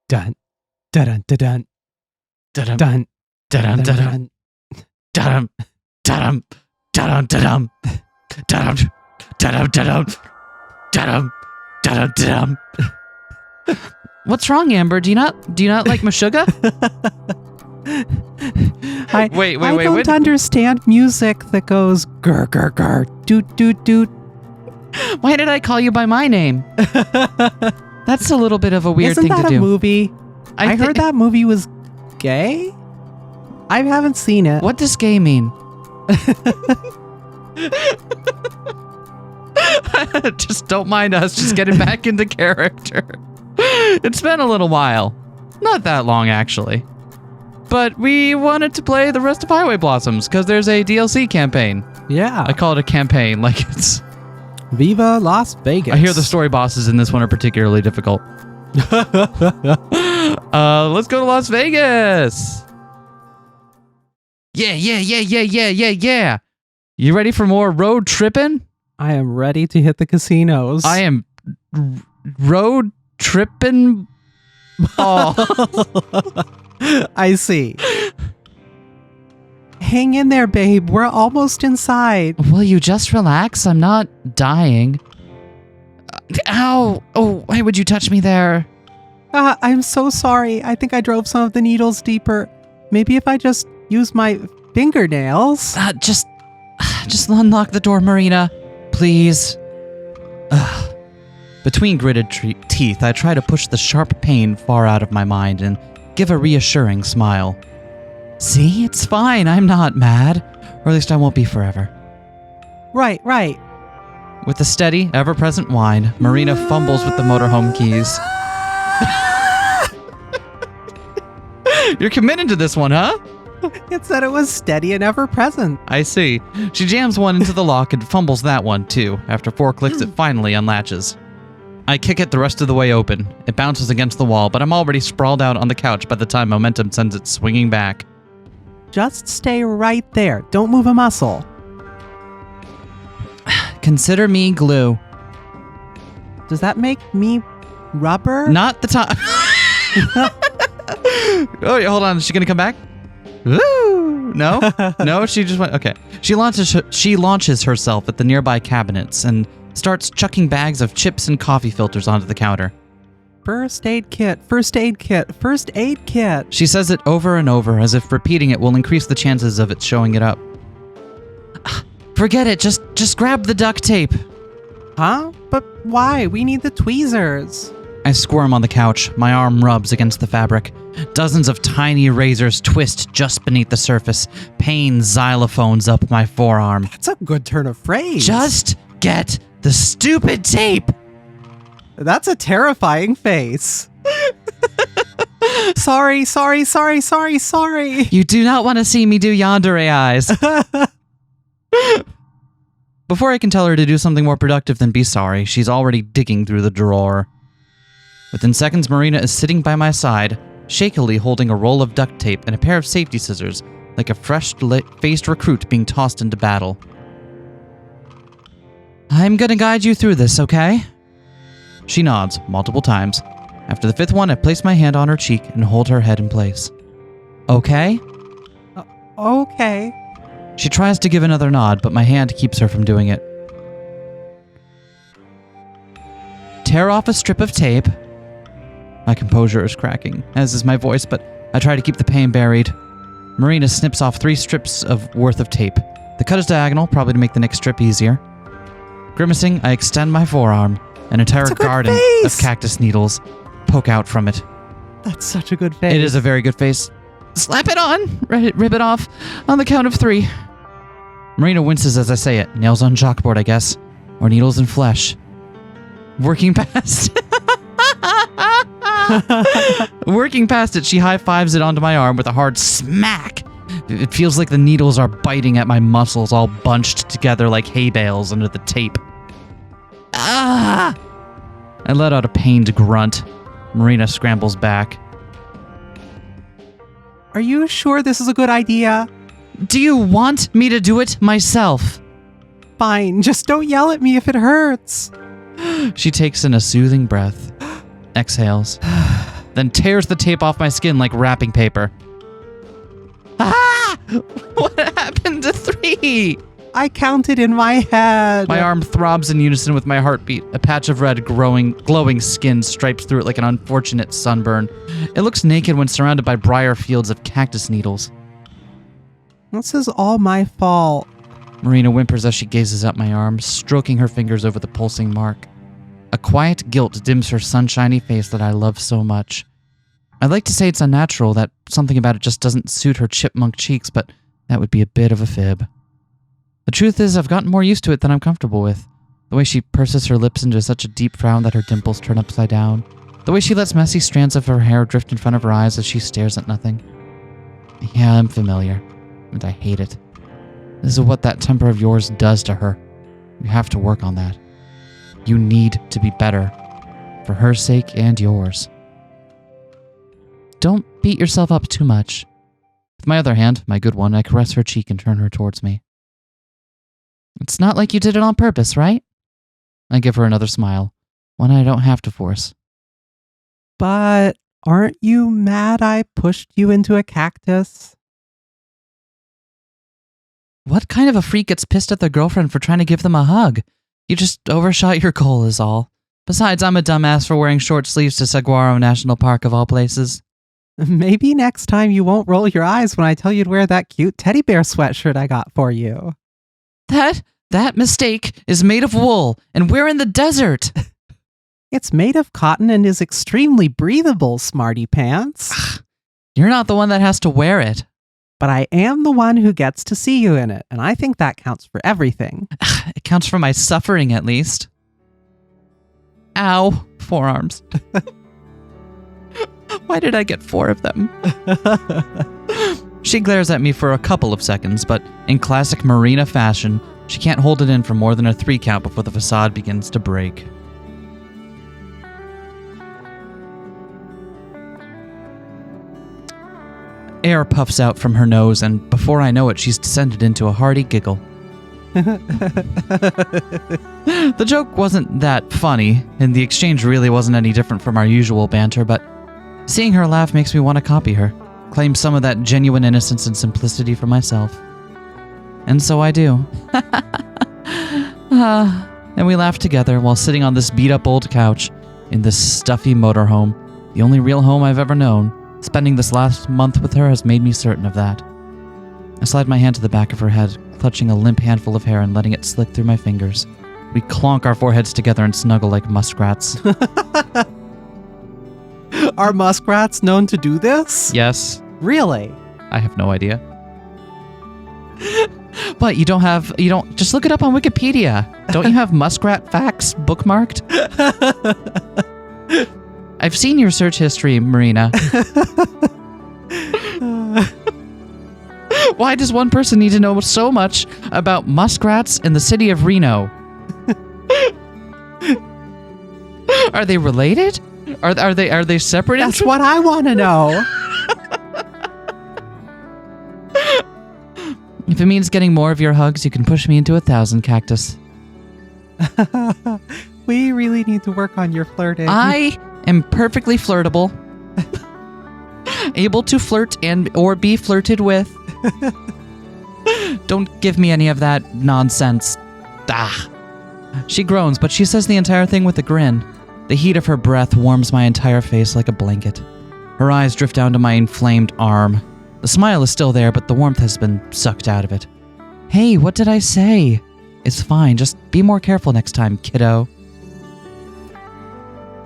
Dun, dun, dun, dun, dun, dun, Da-dum, da-dum, da-dum, da-dum, da-dum, da-dum, da-dum, da-dum, da-dum, da-dum, da-dum, da-dum. What's wrong, Amber? Do you not like Meshuggah? Wait. I don't understand music that goes gur gur gur doot doot doot. Why did I call you by my name? That's a little bit of a weird Isn't thing to that do. a movie? I heard that movie was gay. I haven't seen it. What does gay mean? Just don't mind us. Just getting back into character. It's been a little while. Not that long, actually. But we wanted to play the rest of Highway Blossoms because there's a DLC campaign. Yeah. I call it a campaign, like it's... Viva Las Vegas. I hear the story bosses in this one are particularly difficult. Let's go to Las Vegas. Yeah. You ready for more road tripping? I am ready to hit the casinos. I am road tripping. Oh. I see. Hang in there, babe. We're almost inside. Will you just relax? I'm not dying. Ow. Oh, why would you touch me there? I'm so sorry. I think I drove some of the needles deeper. Maybe if I just use my fingernails. Just unlock the door, Marina. Please. Between gritted teeth, I try to push the sharp pain far out of my mind and give a reassuring smile. See, it's fine. I'm not mad. Or at least I won't be forever. Right. With a steady, ever-present whine, Marina fumbles with the motorhome keys. You're committed to this one, huh? It said it was steady and ever present. I see. She jams one into the lock and fumbles that one, too. After 4 clicks, it finally unlatches. I kick it the rest of the way open. It bounces against the wall, but I'm already sprawled out on the couch by the time momentum sends it swinging back. Just stay right there. Don't move a muscle. Consider me glue. Does that make me rubber? Not the time. Oh, hold on. Is she going to come back? Woo! No? No, she just went... Okay. She launches herself at the nearby cabinets and starts chucking bags of chips and coffee filters onto the counter. First aid kit, first aid kit, first aid kit. She says it over and over, as if repeating it will increase the chances of it showing it up. Forget it. Just grab the duct tape. Huh? But why? We need the tweezers. I squirm on the couch. My arm rubs against the fabric. Dozens of tiny razors twist just beneath the surface. Pain xylophones up my forearm. That's a good turn of phrase. Just get the stupid tape. That's a terrifying face. Sorry. You do not want to see me do yandere eyes. Before I can tell her to do something more productive than be sorry, she's already digging through the drawer. Within seconds, Marina is sitting by my side, shakily holding a roll of duct tape and a pair of safety scissors, like a fresh-faced recruit being tossed into battle. I'm gonna guide you through this, okay? She nods multiple times. After the 5th one, I place my hand on her cheek and hold her head in place. Okay? Okay. She tries to give another nod, but my hand keeps her from doing it. Tear off a strip of tape. My composure is cracking, as is my voice, but I try to keep the pain buried. Marina snips off 3 strips worth of tape. The cut is diagonal, probably to make the next strip easier. Grimacing, I extend my forearm. An entire garden of cactus needles poke out from it. That's such a good face. It is a very good face. Slap it on! Rip it off on the count of 3. Marina winces as I say it. Nails on chalkboard, I guess. Or needles in flesh. Working past it, she high-fives it onto my arm with a hard smack. It feels like the needles are biting at my muscles, all bunched together like hay bales under the tape. Ah! I let out a pained grunt. Marina scrambles back. Are you sure this is a good idea? Do you want me to do it myself? Fine, just don't yell at me if it hurts. She takes in a soothing breath, exhales. then tears the tape off my skin like wrapping paper. Ah! What happened to 3? I counted in my head. My arm throbs in unison with my heartbeat. A patch of red glowing skin stripes through it like an unfortunate sunburn. It looks naked when surrounded by briar fields of cactus needles. This is all my fault. Marina whimpers as she gazes at my arm, stroking her fingers over the pulsing mark. A quiet guilt dims her sunshiny face that I love so much. I'd like to say it's unnatural, that something about it just doesn't suit her chipmunk cheeks, but that would be a bit of a fib. The truth is, I've gotten more used to it than I'm comfortable with. The way she purses her lips into such a deep frown that her dimples turn upside down. The way she lets messy strands of her hair drift in front of her eyes as she stares at nothing. Yeah, I'm familiar, and I hate it. This is what that temper of yours does to her. You have to work on that. You need to be better. For her sake and yours. Don't beat yourself up too much. With my other hand, my good one, I caress her cheek and turn her towards me. It's not like you did it on purpose, right? I give her another smile, one I don't have to force. But aren't you mad I pushed you into a cactus? What kind of a freak gets pissed at their girlfriend for trying to give them a hug? You just overshot your goal is all. Besides, I'm a dumbass for wearing short sleeves to Saguaro National Park of all places. Maybe next time you won't roll your eyes when I tell you to wear that cute teddy bear sweatshirt I got for you. That mistake is made of wool, and we're in the desert. It's made of cotton and is extremely breathable, smarty pants. You're not the one that has to wear it. But I am the one who gets to see you in it, and I think that counts for everything. It counts for my suffering, at least. Ow. Forearms. Why did I get 4 of them? She glares at me for a couple of seconds, but in classic Marina fashion, she can't hold it in for more than a 3 count before the facade begins to break. Air puffs out from her nose, and before I know it, she's descended into a hearty giggle. The joke wasn't that funny, and the exchange really wasn't any different from our usual banter, but seeing her laugh makes me want to copy her, claim some of that genuine innocence and simplicity for myself. And so I do. And we laugh together while sitting on this beat-up old couch in this stuffy motorhome, the only real home I've ever known. Spending this last month with her has made me certain of that. I slide my hand to the back of her head, clutching a limp handful of hair and letting it slick through my fingers. We clonk our foreheads together and snuggle like muskrats. Are muskrats known to do this? Yes. Really? I have no idea. But you don't, just look it up on Wikipedia. Don't you have muskrat facts bookmarked? I've seen your search history, Marina. Why does one person need to know so much about muskrats in the city of Reno? Are they related? Are they separate? That's what I want to know. If it means getting more of your hugs, you can push me into 1,000, Cactus. We really need to work on your flirting. I am perfectly flirtable. Able to flirt or be flirted with. Don't give me any of that nonsense. Ah. She groans, but she says the entire thing with a grin. The heat of her breath warms my entire face like a blanket. Her eyes drift down to my inflamed arm. The smile is still there, but the warmth has been sucked out of it. Hey, what did I say? It's fine, just be more careful next time, kiddo.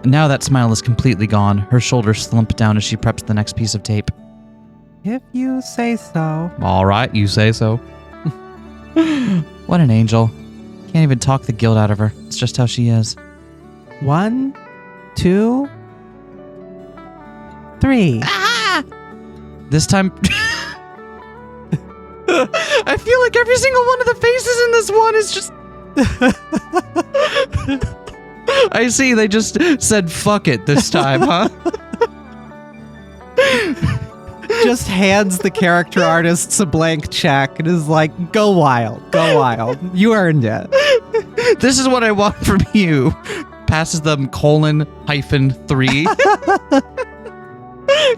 Now that smile is completely gone. Her shoulders slump down as she preps the next piece of tape. If you say so. All right, you say so. What an angel. Can't even talk the guilt out of her. It's just how she is. 1, 2, 3. Ah! This time... I feel like every single one of the faces in this one is just... I see, they just said fuck it this time, huh? Just hands the character artists a blank check and is like, go wild, go wild. You earned it. This is what I want from you. Passes them :3.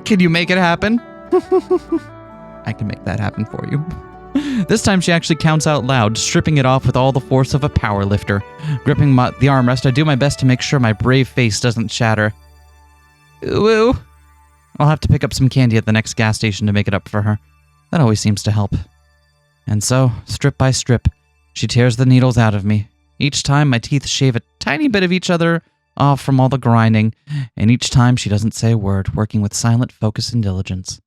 Can you make it happen? I can make that happen for you. This time she actually counts out loud, stripping it off with all the force of a power lifter. Gripping the armrest, I do my best to make sure my brave face doesn't shatter. Ooh. I'll have to pick up some candy at the next gas station to make it up for her. That always seems to help. And so, strip by strip, she tears the needles out of me. Each time my teeth shave a tiny bit of each other off from all the grinding, and each time she doesn't say a word, working with silent focus and diligence.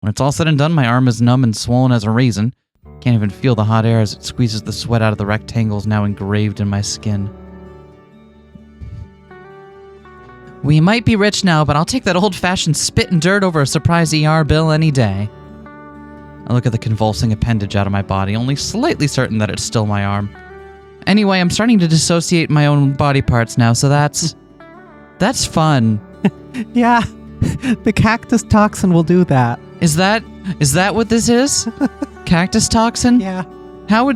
When it's all said and done, my arm is numb and swollen as a raisin. Can't even feel the hot air as it squeezes the sweat out of the rectangles now engraved in my skin. We might be rich now, but I'll take that old-fashioned spit and dirt over a surprise ER bill any day. I look at the convulsing appendage out of my body, only slightly certain that it's still my arm. Anyway, I'm starting to dissociate my own body parts now, so that's fun. Yeah, the cactus toxin will do that. Is that what this is? Cactus toxin? Yeah. How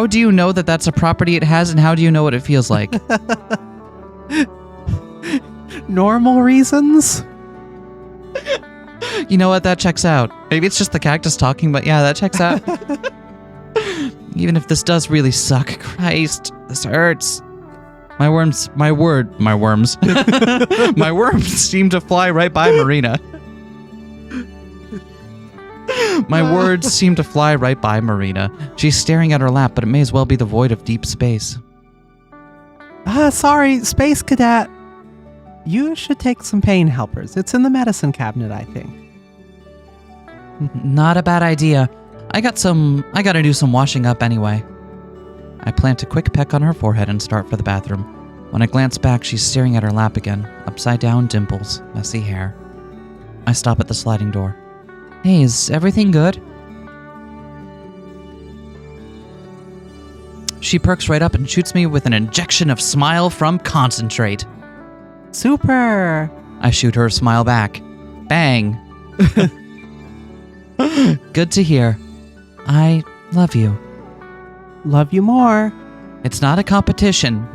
do you know that that's a property it has, and how do you know what it feels like? Normal reasons? You know what? That checks out. Maybe it's just the cactus talking, but yeah, that checks out. Even if this does really suck, Christ, this hurts. My worms seem to fly right by Marina. My words seem to fly right by Marina. She's staring at her lap, but it may as well be the void of deep space. Sorry, Space Cadet. You should take some pain helpers. It's in the medicine cabinet, I think. Not a bad idea. I gotta do some washing up anyway. I plant a quick peck on her forehead and start for the bathroom. When I glance back, she's staring at her lap again. Upside down dimples, messy hair. I stop at the sliding door. Hey, is everything good? She perks right up and shoots me with an injection of smile from concentrate. Super! I shoot her a smile back. Bang! Good to hear. I love you. Love you more. It's not a competition.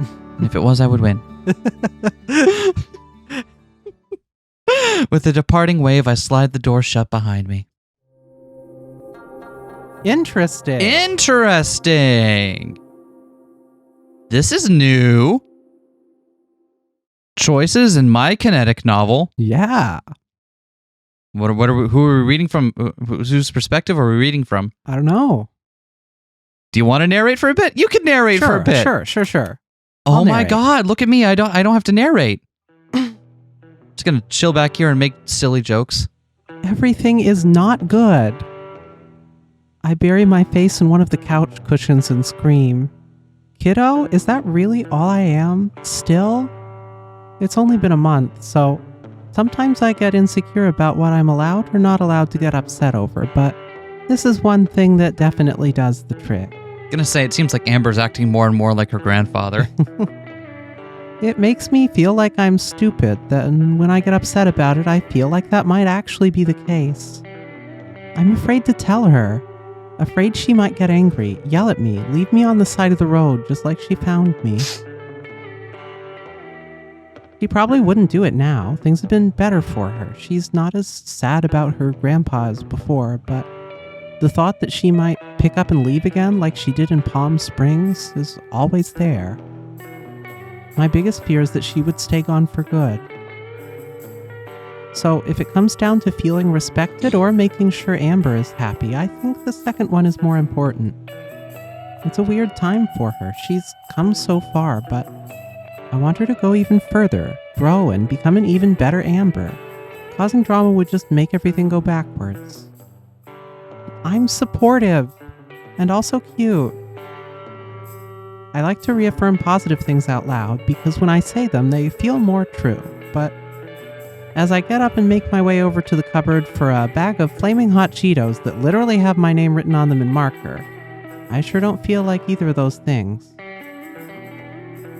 If it was, I would win. With a departing wave, I slide the door shut behind me. Interesting. Interesting. This is new. Choices in my kinetic novel. Yeah. Who are we reading from? Whose perspective are we reading from? I don't know. Do you want to narrate for a bit? You can narrate for a bit. Sure. Oh my God! Look at me. I don't have to narrate. Just gonna chill back here and make silly jokes. Everything is not good. I bury my face in one of the couch cushions and scream. Kiddo, is that really all I am? Still? It's only been a month, so sometimes I get insecure about what I'm allowed or not allowed to get upset over, but this is one thing that definitely does the trick. Gonna say, it seems like Amber's acting more and more like her grandfather. It makes me feel like I'm stupid, then when I get upset about it, I feel like that might actually be the case. I'm afraid to tell her. Afraid she might get angry, yell at me, leave me on the side of the road just like she found me. She probably wouldn't do it now. Things have been better for her. She's not as sad about her grandpa as before, but the thought that she might pick up and leave again like she did in Palm Springs is always there. My biggest fear is that she would stay gone for good. So if it comes down to feeling respected or making sure Amber is happy, I think the second one is more important. It's a weird time for her. She's come so far, but I want her to go even further, grow, and become an even better Amber. Causing drama would just make everything go backwards. I'm supportive, and also cute. I like to reaffirm positive things out loud, because when I say them, they feel more true, but as I get up and make my way over to the cupboard for a bag of flaming hot Cheetos that literally have my name written on them in marker, I sure don't feel like either of those things.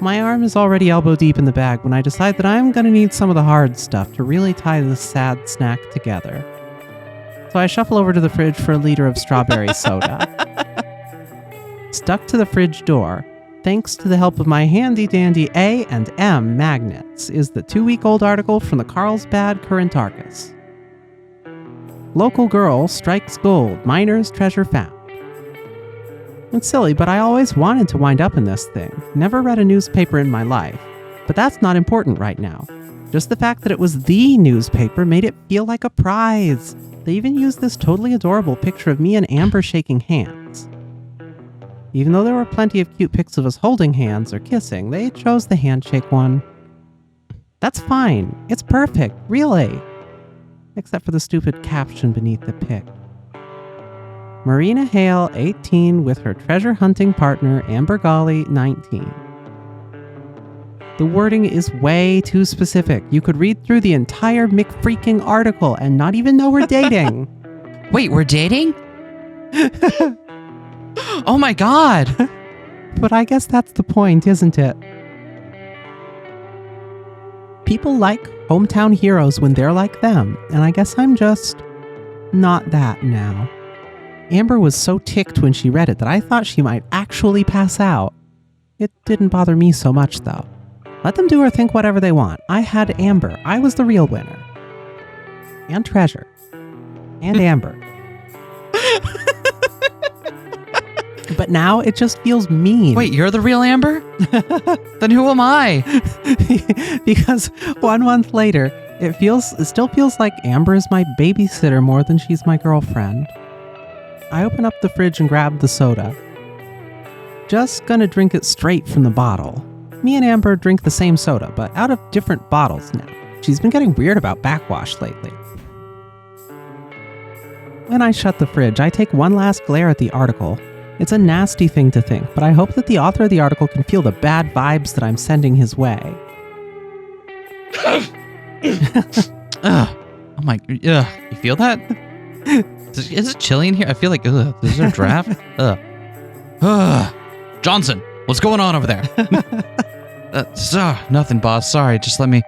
My arm is already elbow deep in the bag when I decide that I'm gonna need some of the hard stuff to really tie this sad snack together. So I shuffle over to the fridge for a liter of strawberry soda. Stuck to the fridge door, thanks to the help of my handy-dandy A and M magnets, is the 2-week-old article from the Carlsbad Current-Argus. Local girl strikes gold, miner's treasure found. It's silly, but I always wanted to wind up in this thing. Never read a newspaper in my life. But that's not important right now. Just the fact that it was the newspaper made it feel like a prize. They even used this totally adorable picture of me and Amber shaking hands. Even though there were plenty of cute pics of us holding hands or kissing, they chose the handshake one. That's fine. It's perfect, really. Except for the stupid caption beneath the pic. Marina Hale, 18, with her treasure hunting partner, Amber Golly, 19. The wording is way too specific. You could read through the entire McFreaking article and not even know we're dating. Wait, we're dating? Oh my god! But I guess that's the point, isn't it? People like hometown heroes when they're like them, and I guess I'm just not that now. Amber was so ticked when she read it that I thought she might actually pass out. It didn't bother me so much, though. Let them do or think whatever they want. I had Amber. I was the real winner. And Treasure. And Amber. But now it just feels mean. Wait, you're the real Amber? Then who am I? Because 1 month later, it still feels like Amber is my babysitter more than she's my girlfriend. I open up the fridge and grab the soda. Just gonna drink it straight from the bottle. Me and Amber drink the same soda, but out of different bottles now. She's been getting weird about backwash lately. When I shut the fridge, I take one last glare at the article. It's a nasty thing to think, but I hope that the author of the article can feel the bad vibes that I'm sending his way. Oh my, you feel that? Is it chilly in here? I feel like, is there a draft? Johnson, what's going on over there? Nothing, boss. Sorry, just let me...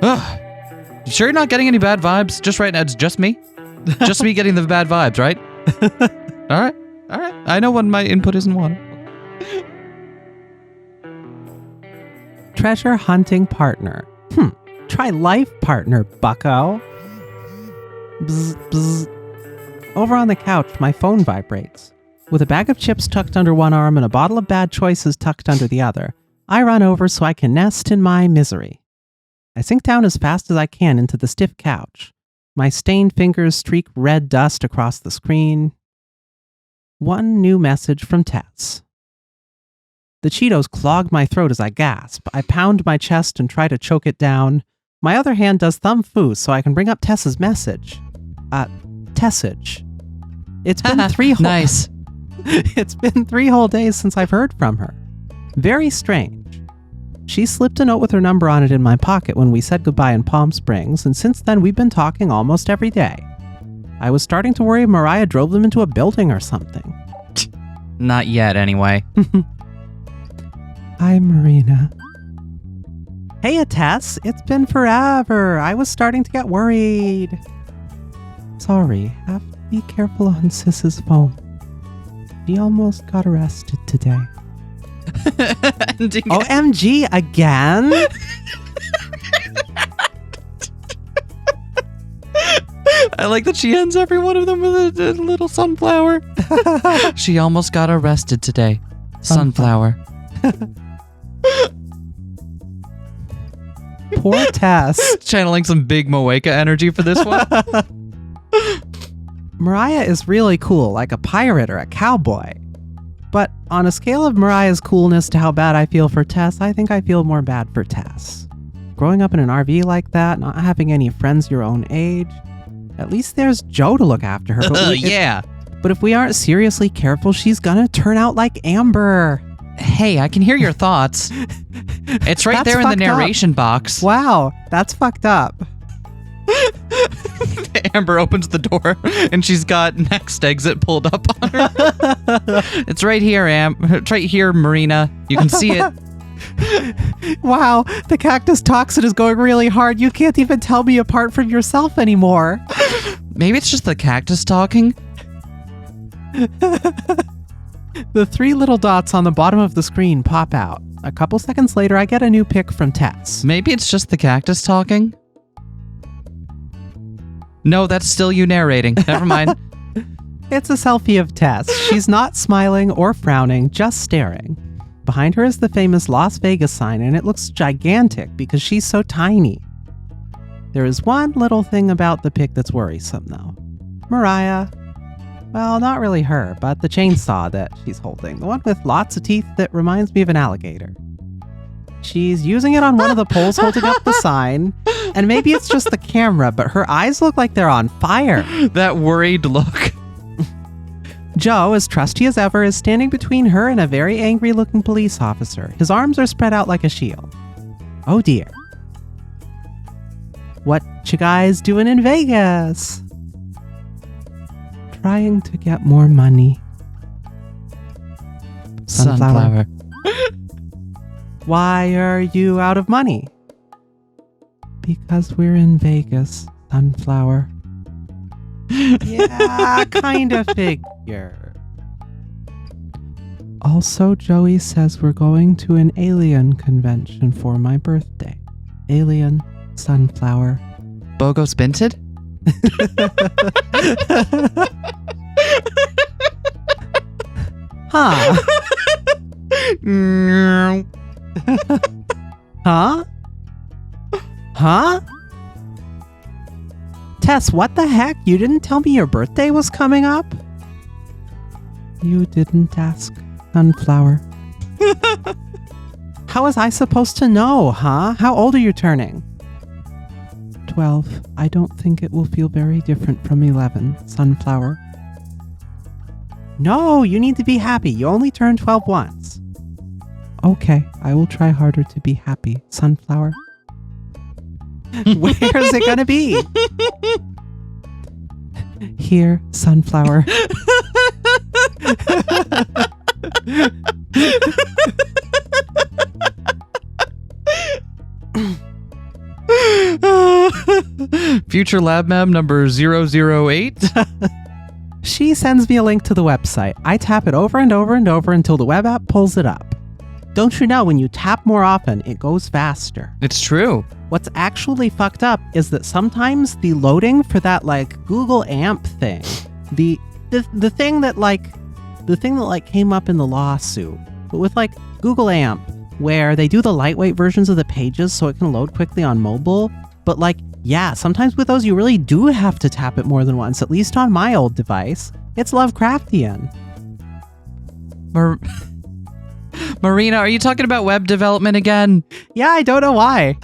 You sure you're not getting any bad vibes? Just right now, it's just me? Just me getting the bad vibes, right? Alright. I know when my input isn't wanted. Treasure hunting partner. Try life partner, bucko. Bzz, bzz. Over on the couch, my phone vibrates. With a bag of chips tucked under one arm and a bottle of bad choices tucked under the other, I run over so I can nest in my misery. I sink down as fast as I can into the stiff couch. My stained fingers streak red dust across the screen. One new message from Tess. The Cheetos clog my throat as I gasp. I pound my chest and try to choke it down. My other hand does thumb foo so I can bring up Tess's message. Tessage. It's been 3 whole... Nice. It's been 3 whole days since I've heard from her. Very strange. She slipped a note with her number on it in my pocket when we said goodbye in Palm Springs, and since then we've been talking almost every day. I was starting to worry Mariah drove them into a building or something. Not yet, anyway. Hi, Marina. Hey, Tess. It's been forever. I was starting to get worried. Sorry, have to be careful on Sis's phone. She almost got arrested today. OMG, again? I like that she ends every one of them with a little sunflower. She almost got arrested today. Sunflower. Poor Tess. Channeling some big Moeka energy for this one. Mariah is really cool, like a pirate or a cowboy. But on a scale of Mariah's coolness to how bad I feel for Tess, I think I feel more bad for Tess. Growing up in an RV like that, not having any friends your own age, at least there's Joe to look after her. But if we aren't seriously careful, she's gonna turn out like Amber. Hey, I can hear your thoughts. It's right there in the narration box. Wow, that's fucked up. Amber opens the door and she's got next exit pulled up on her. It's right here, It's right here, Marina. You can see it. Wow, the cactus toxin is going really hard. You can't even tell me apart from yourself anymore. Maybe it's just the cactus talking. The 3 little dots on the bottom of the screen pop out. A couple seconds later, I get a new pic from Tess. Maybe it's just the cactus talking? No, that's still you narrating. Never mind. It's a selfie of Tess. She's not smiling or frowning, just staring. Behind her is the famous Las Vegas sign, and it looks gigantic because she's so tiny. There is one little thing about the pic that's worrisome, though. Mariah. Well, not really her, but the chainsaw that she's holding. The one with lots of teeth that reminds me of an alligator. She's using it on one of the poles holding up the sign, and maybe it's just the camera, but her eyes look like they're on fire. That worried look. Joe, as trusty as ever, is standing between her and a very angry-looking police officer. His arms are spread out like a shield. Oh dear. What you guys doing in Vegas? Trying to get more money. Sunflower. Why are you out of money? Because we're in Vegas, Sunflower. Yeah, kind of figure. Also, Joey says we're going to an alien convention for my birthday. Alien, Sunflower. Bogo Spinted? Huh? Huh? Huh? Tess, what the heck? You didn't tell me your birthday was coming up? You didn't ask, Sunflower. How was I supposed to know, huh? How old are you turning? 12. I don't think it will feel very different from 11, Sunflower. No, you need to be happy. You only turned 12 once. Okay, I will try harder to be happy, Sunflower. Where's it gonna be? Here, Sunflower. Future lab mem number 008. She sends me a link to the website. I tap it over and over and over until the web app pulls it up. Don't you know when you tap more often, it goes faster? It's true. What's actually fucked up is that sometimes the loading for that like Google AMP thing, the thing that came up in the lawsuit, but with like Google AMP, where they do the lightweight versions of the pages so it can load quickly on mobile, but like, yeah, sometimes with those you really do have to tap it more than once, at least on my old device. It's Lovecraftian. Marina, are you talking about web development again? Yeah, I don't know why.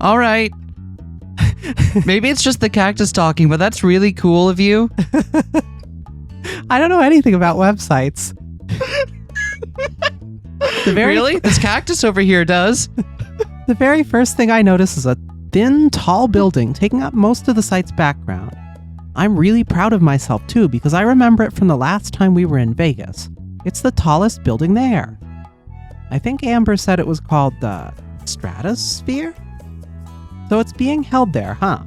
All right. Maybe it's just the cactus talking, but that's really cool of you. I don't know anything about websites. Really? This cactus over here does. The very first thing I notice is a thin, tall building taking up most of the site's background. I'm really proud of myself too, because I remember it from the last time we were in Vegas. It's the tallest building there. I think Amber said it was called the Stratosphere? So it's being held there, huh?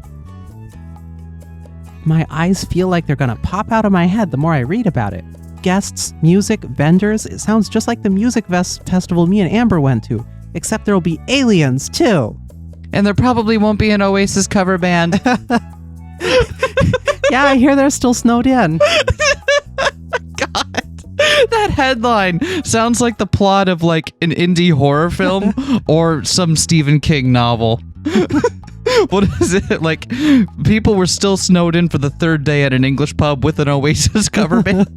My eyes feel like they're gonna pop out of my head the more I read about it. Guests, music, vendors, it sounds just like the music festival me and Amber went to, except there'll be aliens too. And there probably won't be an Oasis cover band. Yeah, I hear they're still snowed in. God. That headline sounds like the plot of like an indie horror film or some Stephen King novel. What is it? Like, people were still snowed in for the third day at an English pub with an Oasis cover band.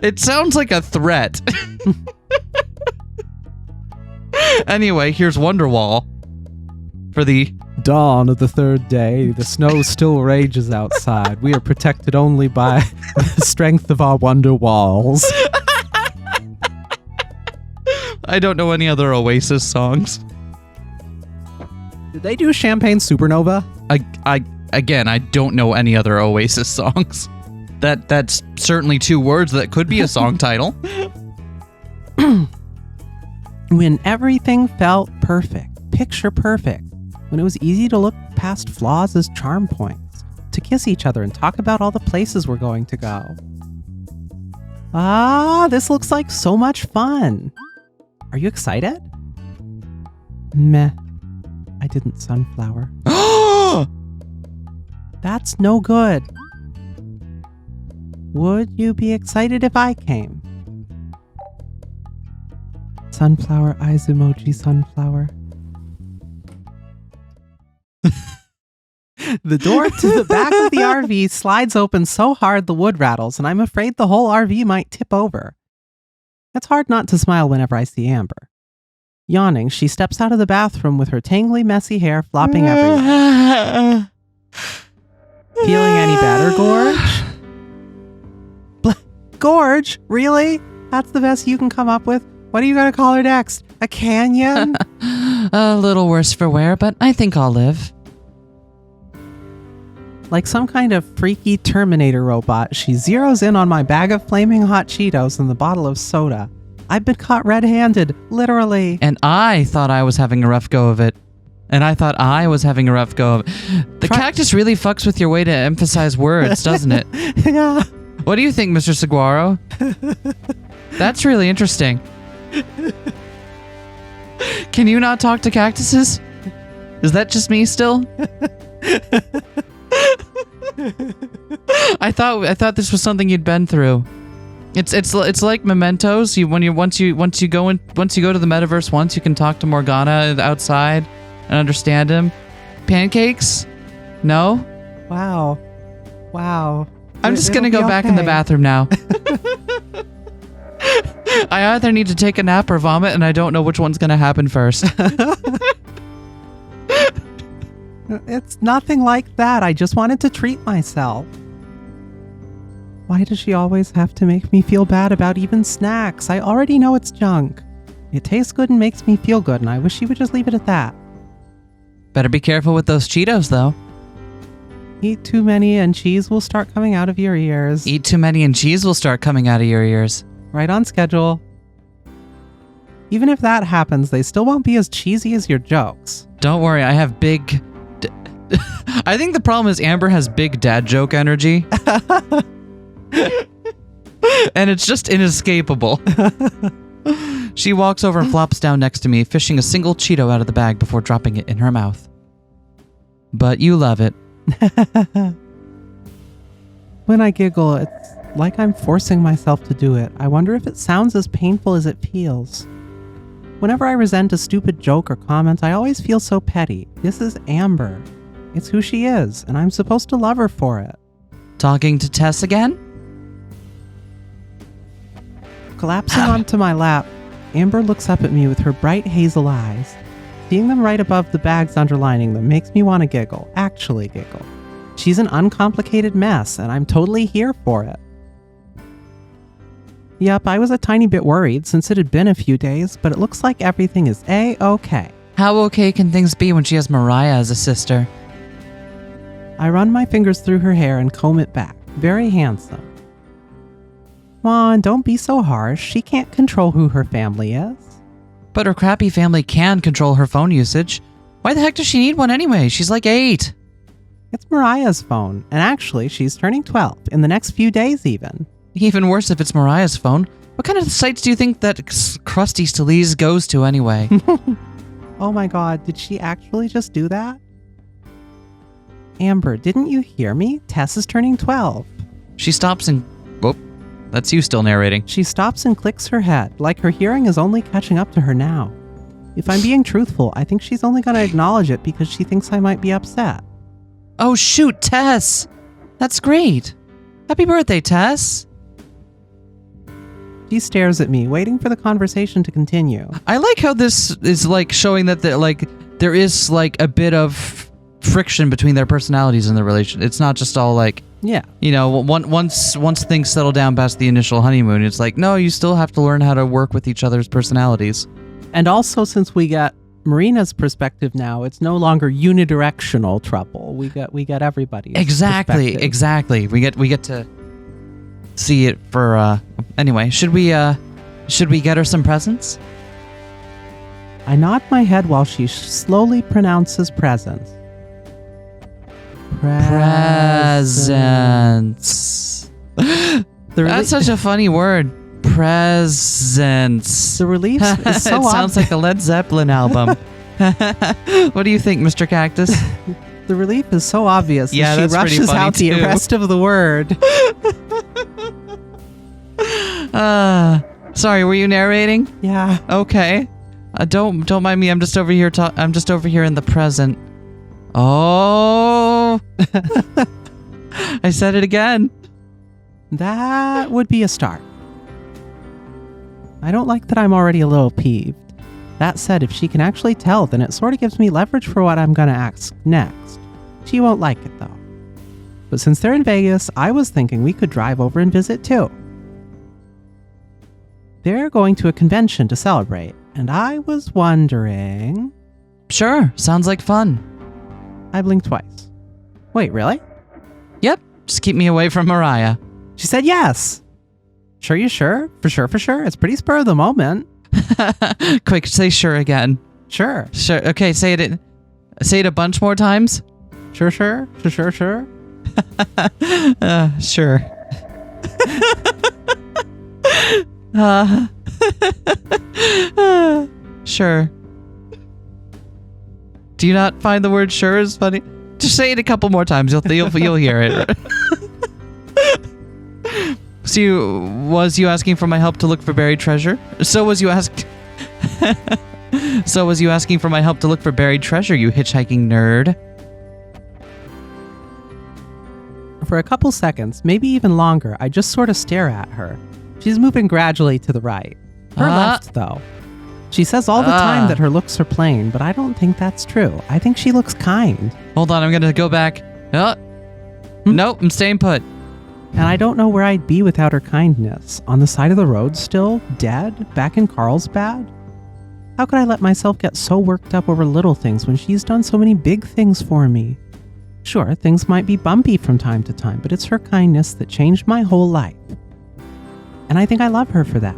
It sounds like a threat. Anyway, here's Wonderwall for the dawn of the third day. The snow still rages outside. We are protected only by the strength of our wonder walls. I don't know any other Oasis songs. Did they do Champagne Supernova? I don't know any other Oasis songs. That's certainly 2 words that could be a song title. When everything felt perfect, picture perfect. When it was easy to look past flaws as charm points, to kiss each other and talk about all the places we're going to go. Ah, this looks like so much fun. Are you excited? Meh. I didn't sunflower. That's no good. Would you be excited if I came? Sunflower eyes emoji sunflower. The door to the back of the RV slides open so hard the wood rattles, and I'm afraid the whole RV might tip over. It's hard not to smile whenever I see Amber. Yawning, she steps out of the bathroom with her tangly, messy hair flopping everywhere. Feeling any better, Gorge? Gorge? Really? That's the best you can come up with? What are you going to call her next? A canyon? A little worse for wear, but I think I'll live. Like some kind of freaky Terminator robot, she zeroes in on my bag of flaming hot Cheetos and the bottle of soda. I've been caught red-handed, literally. And I thought I was having a rough go of it. The cactus really fucks with your way to emphasize words, doesn't it? Yeah. What do you think, Mr. Saguaro? That's really interesting. Can you not talk to cactuses? Is that just me still? I thought this was something you'd been through. It's like Mementos. Once you go to the metaverse once, you can talk to Morgana outside and understand him. Pancakes? No? Wow. I'm just gonna go back in the bathroom now. I either need to take a nap or vomit, and I don't know which one's gonna happen first. It's nothing like that. I just wanted to treat myself. Why does she always have to make me feel bad about even snacks? I already know it's junk. It tastes good and makes me feel good, and I wish she would just leave it at that. Better be careful with those Cheetos, though. Eat too many and cheese will start coming out of your ears. Eat too many and cheese will start coming out of your ears. Right on schedule. Even if that happens, they still won't be as cheesy as your jokes. Don't worry, I have big... I think the problem is Amber has big dad joke energy. And it's just inescapable. She walks over and flops down next to me, fishing a single Cheeto out of the bag before dropping it in her mouth. But you love it. When I giggle, it's like I'm forcing myself to do it. I wonder if it sounds as painful as it feels. Whenever I resent a stupid joke or comment, I always feel so petty. This is Amber. It's who she is, and I'm supposed to love her for it. Talking to Tess again? Collapsing onto my lap, Amber looks up at me with her bright hazel eyes. Seeing them right above the bags underlining them makes me want to giggle. Actually giggle. She's an uncomplicated mess, and I'm totally here for it. Yep, I was a tiny bit worried since it had been a few days, but it looks like everything is A-okay. How okay can things be when she has Mariah as a sister? I run my fingers through her hair and comb it back. Very handsome. Come on, don't be so harsh. She can't control who her family is. But her crappy family can control her phone usage. Why the heck does she need one anyway? She's like 8. It's Mariah's phone, and actually, she's turning 12 in the next few days even. Even worse if it's Mariah's phone. What kind of sites do you think that crusty Staleeze goes to anyway? Oh my god, did she actually just do that? Amber, didn't you hear me? Tess is turning 12. She stops and... Whoop. That's you still narrating. She stops and clicks her head, like her hearing is only catching up to her now. If I'm being truthful, I think she's only going to acknowledge it because she thinks I might be upset. Oh shoot, Tess! That's great! Happy birthday, Tess! She stares at me, waiting for the conversation to continue. I like how this is like showing that there is like a bit of friction between their personalities in the relation. It's not just all like, yeah, you know, once things settle down past the initial honeymoon, it's like, no, you still have to learn how to work with each other's personalities. And also, since we got Marina's perspective now, it's no longer unidirectional trouble. We get everybody's exactly. We get to see it for anyway, should we get her some presents? I nod my head while she slowly pronounces presents. Presents. That's such a funny word. Presents. The relief is so It sounds like a Led Zeppelin album. What do you think, Mr. Cactus? The relief is so obvious. Yeah, that she that's pretty rushes funny out the too. rest of the word. Sorry, were you narrating? Yeah. Okay. Don't mind me. I'm just over here. I'm just over here in the present. Oh. I said it again. That would be a start. I don't like that I'm already a little peeved. That said, if she can actually tell, then it sort of gives me leverage for what I'm gonna ask next. She won't like it though. But since they're in Vegas, I was thinking we could drive over and visit too. They're going to a convention to celebrate, and I was wondering... Sure, sounds like fun. I blinked twice. Wait, really? Yep, just keep me away from Mariah. She said yes! Sure you sure? For sure. It's pretty spur of the moment. Quick, say sure again. Sure. Sure. Okay, say it a bunch more times. Sure. Sure. Sure. Do you not find the word sure is funny? Just say it a couple more times. You'll hear it. So was you asking for my help to look for buried treasure? So was you asking for my help to look for buried treasure, you hitchhiking nerd? For a couple seconds, maybe even longer, I just sort of stare at her. She's moving gradually to the right. Her left, though. She says all the time that her looks are plain, but I don't think that's true. I think she looks kind. Hold on, I'm gonna go back. Nope, I'm staying put. And I don't know where I'd be without her kindness. On the side of the road still? Dead? Back in Carlsbad? How could I let myself get so worked up over little things when she's done so many big things for me? Sure, things might be bumpy from time to time, but it's her kindness that changed my whole life. And I think I love her for that.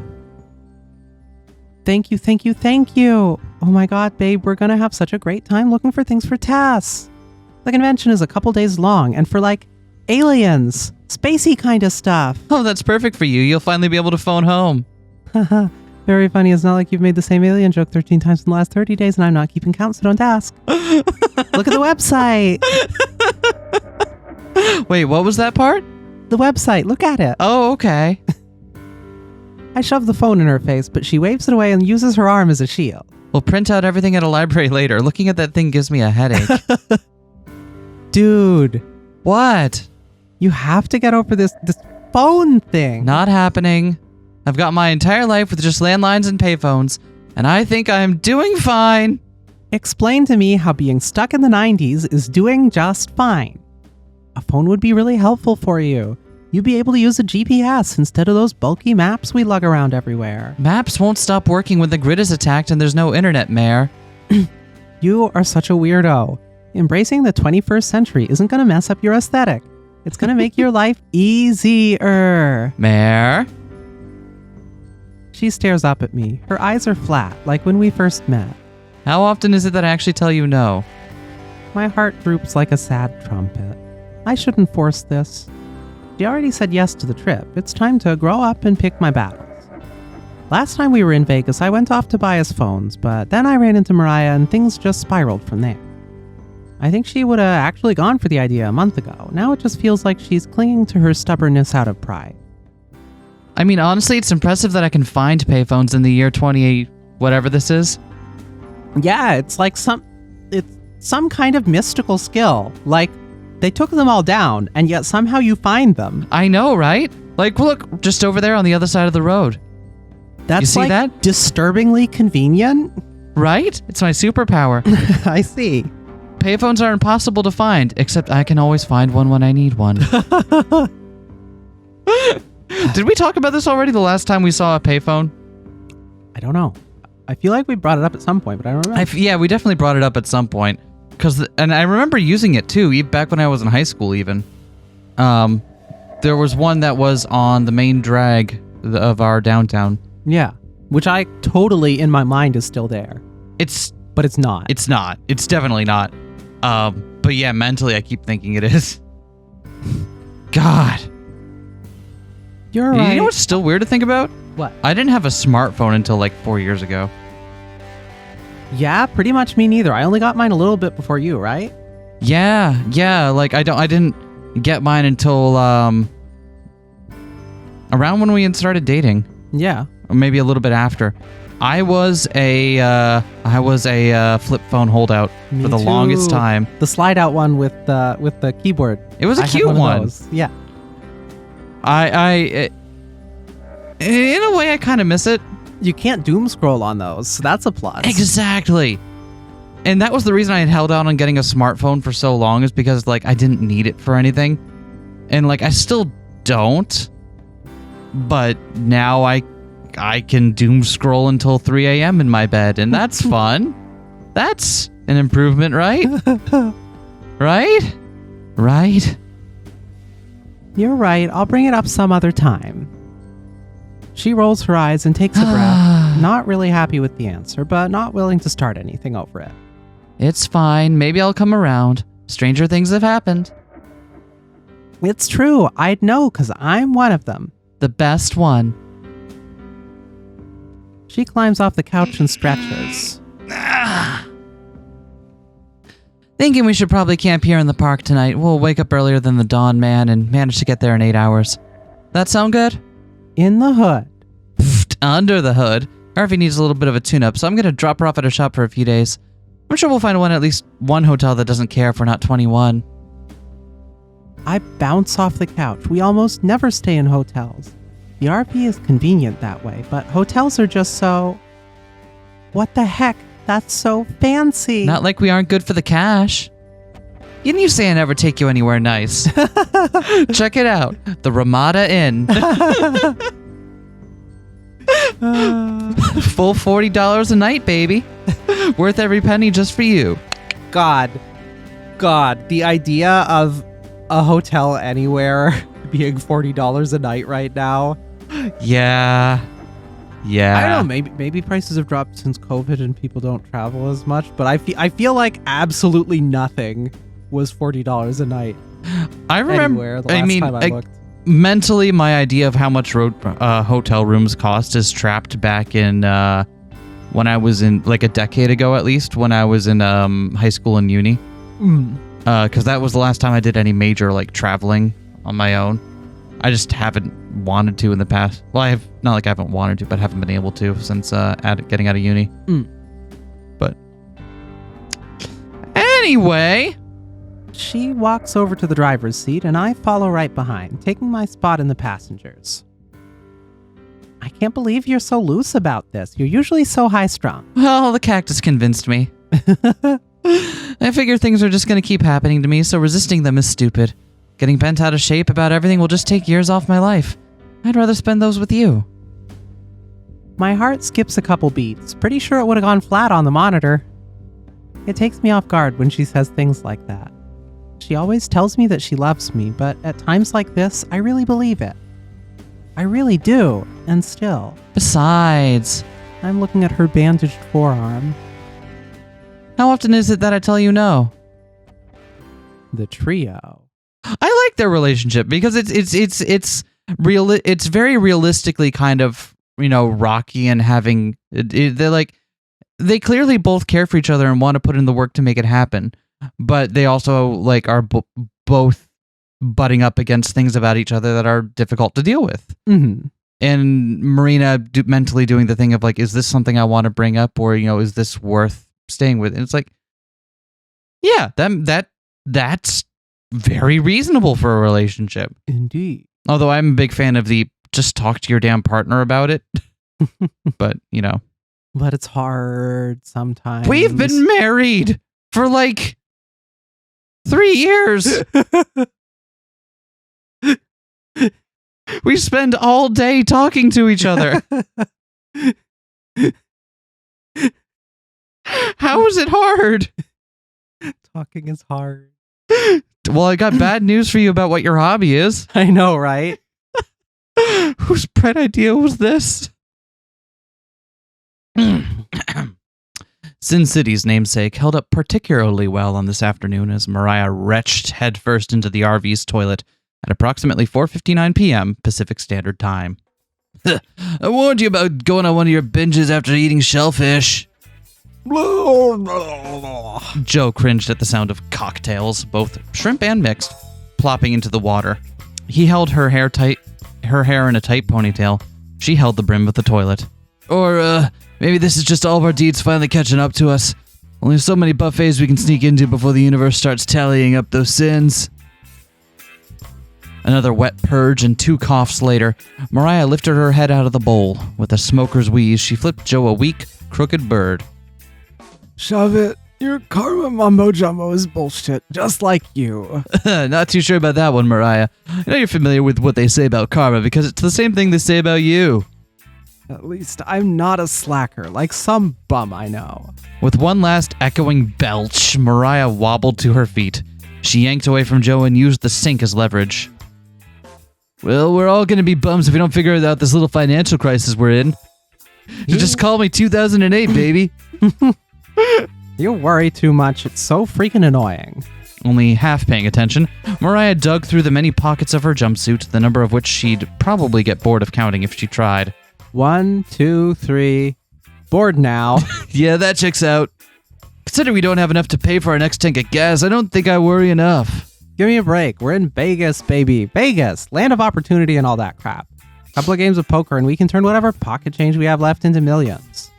Thank you. Oh my god, babe, we're gonna have such a great time looking for things for Tess. The convention is a couple days long, and for like aliens, spacey kind of stuff. Oh, that's perfect for you. You'll finally be able to phone home. Haha, very funny. It's not like you've made the same alien joke 13 times in the last 30 days, and I'm not keeping count, so don't ask. Look at the website. Wait, what was that part? The website, look at it. Oh, okay. I shove the phone in her face, but she waves it away and uses her arm as a shield. We'll print out everything at a library later. Looking at that thing gives me a headache. Dude. What? You have to get over this phone thing. Not happening. I've got my entire life with just landlines and payphones, and I think I'm doing fine. Explain to me how being stuck in the 90s is doing just fine. A phone would be really helpful for you. You'd be able to use a GPS instead of those bulky maps we lug around everywhere. Maps won't stop working when the grid is attacked and there's no internet, Mare. You are such a weirdo. Embracing the 21st century isn't going to mess up your aesthetic. It's going to make your life easier. Mare? She stares up at me. Her eyes are flat, like when we first met. How often is it that I actually tell you no? My heart droops like a sad trumpet. I shouldn't force this. She already said yes to the trip. It's time to grow up and pick my battles. Last time we were in Vegas, I went off to buy us phones, but then I ran into Mariah and things just spiraled from there. I think she would have actually gone for the idea a month ago. Now it just feels like she's clinging to her stubbornness out of pride. I mean, honestly, it's impressive that I can find payphones in the year 28, whatever this is. Yeah, it's like some kind of mystical skill. Like, they took them all down, and yet somehow you find them. I know, right? Like, look, just over there on the other side of the road. That's you see like that? Disturbingly convenient. Right? It's my superpower. I see. Payphones are impossible to find, except I can always find one when I need one. Did we talk about this already the last time we saw a payphone? I don't know. I feel like we brought it up at some point, but I don't remember. Yeah, we definitely brought it up at some point. And I remember using it too, even back when I was in high school even. There was one that was on the main drag of our downtown. Yeah, which I totally, in my mind, is still there. But it's not. It's not. It's definitely not. But yeah, mentally I keep thinking it is. God. You're right. You know what's still weird to think about? What? I didn't have a smartphone until like 4 years ago. Yeah, pretty much me neither. I only got mine a little bit before you, right? Yeah. Like I didn't get mine until around when we had started dating. Yeah. Or maybe a little bit after. I was a flip phone holdout Me for the too. longest time. The slide out one with the keyboard. It was a I had cute of one. those. Yeah. In a way, I kind of miss it. You can't doom scroll on those, so that's a plus. Exactly. And that was the reason I had held out on getting a smartphone for so long, is because like I didn't need it for anything. And like I still don't. But now I can doom scroll until 3 a.m. in my bed, and that's fun. That's an improvement, right? Right? Right? You're right. I'll bring it up some other time. She rolls her eyes and takes a breath, not really happy with the answer, but not willing to start anything over it. It's fine. Maybe I'll come around. Stranger things have happened. It's true. I'd know, because I'm one of them. The best one. She climbs off the couch and stretches. Thinking we should probably camp here in the park tonight. We'll wake up earlier than the dawn man and manage to get there in 8 hours. That sound good? In the hood. Under the hood. Harvey needs a little bit of a tune-up, so I'm going to drop her off at her shop for a few days. I'm sure we'll find at least one hotel that doesn't care if we're not 21. I bounce off the couch. We almost never stay in hotels. The RV is convenient that way, but hotels are just so... What the heck? That's so fancy. Not like we aren't good for the cash. Didn't you say I never take you anywhere nice? Check it out. The Ramada Inn. Full $40 a night, baby. Worth every penny just for you. God. The idea of a hotel anywhere being $40 a night right now. Yeah. I don't know. Maybe prices have dropped since COVID and people don't travel as much. But I feel like absolutely nothing was $40 a night. I remember. Anywhere the last time I looked. Mentally, my idea of how much hotel rooms cost is trapped back in when I was in like a decade ago, at least when I was in high school and uni. Because that was the last time I did any major like traveling on my own. I just haven't wanted to in the past. Well, I have not like I haven't wanted to, but haven't been able to since getting out of uni. But anyway, she walks over to the driver's seat, and I follow right behind, taking my spot in the passengers. I can't believe you're so loose about this. You're usually so high-strung. Well, the cactus convinced me. I figure things are just going to keep happening to me, so resisting them is stupid. Getting bent out of shape about everything will just take years off my life. I'd rather spend those with you. My heart skips a couple beats. Pretty sure it would have gone flat on the monitor. It takes me off guard when she says things like that. She always tells me that she loves me, but at times like this, I really believe it. I really do, and still. Besides, I'm looking at her bandaged forearm. How often is it that I tell you no? The trio. I like their relationship because it's real. It's very realistically kind of, you know, rocky and having. They clearly both care for each other and want to put in the work to make it happen, but they also like are both butting up against things about each other that are difficult to deal with. Mm-hmm. And Marina mentally doing the thing of like, is this something I want to bring up, or you know, is this worth staying with? And it's like, yeah, that's very reasonable for a relationship. Indeed. Although I'm a big fan of the just talk to your damn partner about it. But, you know. But it's hard sometimes. We've been married for like 3 years. We spend all day talking to each other. How is it hard? Talking is hard. Well, I got bad news for you about what your hobby is. I know, right? Whose bright idea was this? Sin City's namesake held up particularly well on this afternoon as Mariah retched headfirst into the RV's toilet at approximately 4:59 p.m. Pacific Standard Time. I warned you about going on one of your binges after eating shellfish. Joe cringed at the sound of cocktails, both shrimp and mixed, plopping into the water. He held her hair in a tight ponytail. She held the brim of the toilet. Or, maybe this is just all of our deeds finally catching up to us. Only so many buffets we can sneak into before the universe starts tallying up those sins. Another wet purge and 2 coughs later, Mariah lifted her head out of the bowl. With a smoker's wheeze, she flipped Joe a weak, crooked bird. Shove it. Your karma mumbo jumbo is bullshit, just like you. Not too sure about that one, Mariah. I know you're familiar with what they say about karma because it's the same thing they say about you. At least I'm not a slacker like some bum I know. With one last echoing belch, Mariah wobbled to her feet. She yanked away from Joe and used the sink as leverage. Well, we're all going to be bums if we don't figure out this little financial crisis we're in. So just call me 2008, baby. You worry too much. It's so freaking annoying. Only half paying attention, Mariah dug through the many pockets of her jumpsuit, the number of which she'd probably get bored of counting if she tried. 1, 2, 3. Bored now. Yeah, that checks out. Considering we don't have enough to pay for our next tank of gas, I don't think I worry enough. Give me a break. We're in Vegas, baby. Vegas. Land of opportunity and all that crap. Couple of games of poker and we can turn whatever pocket change we have left into millions.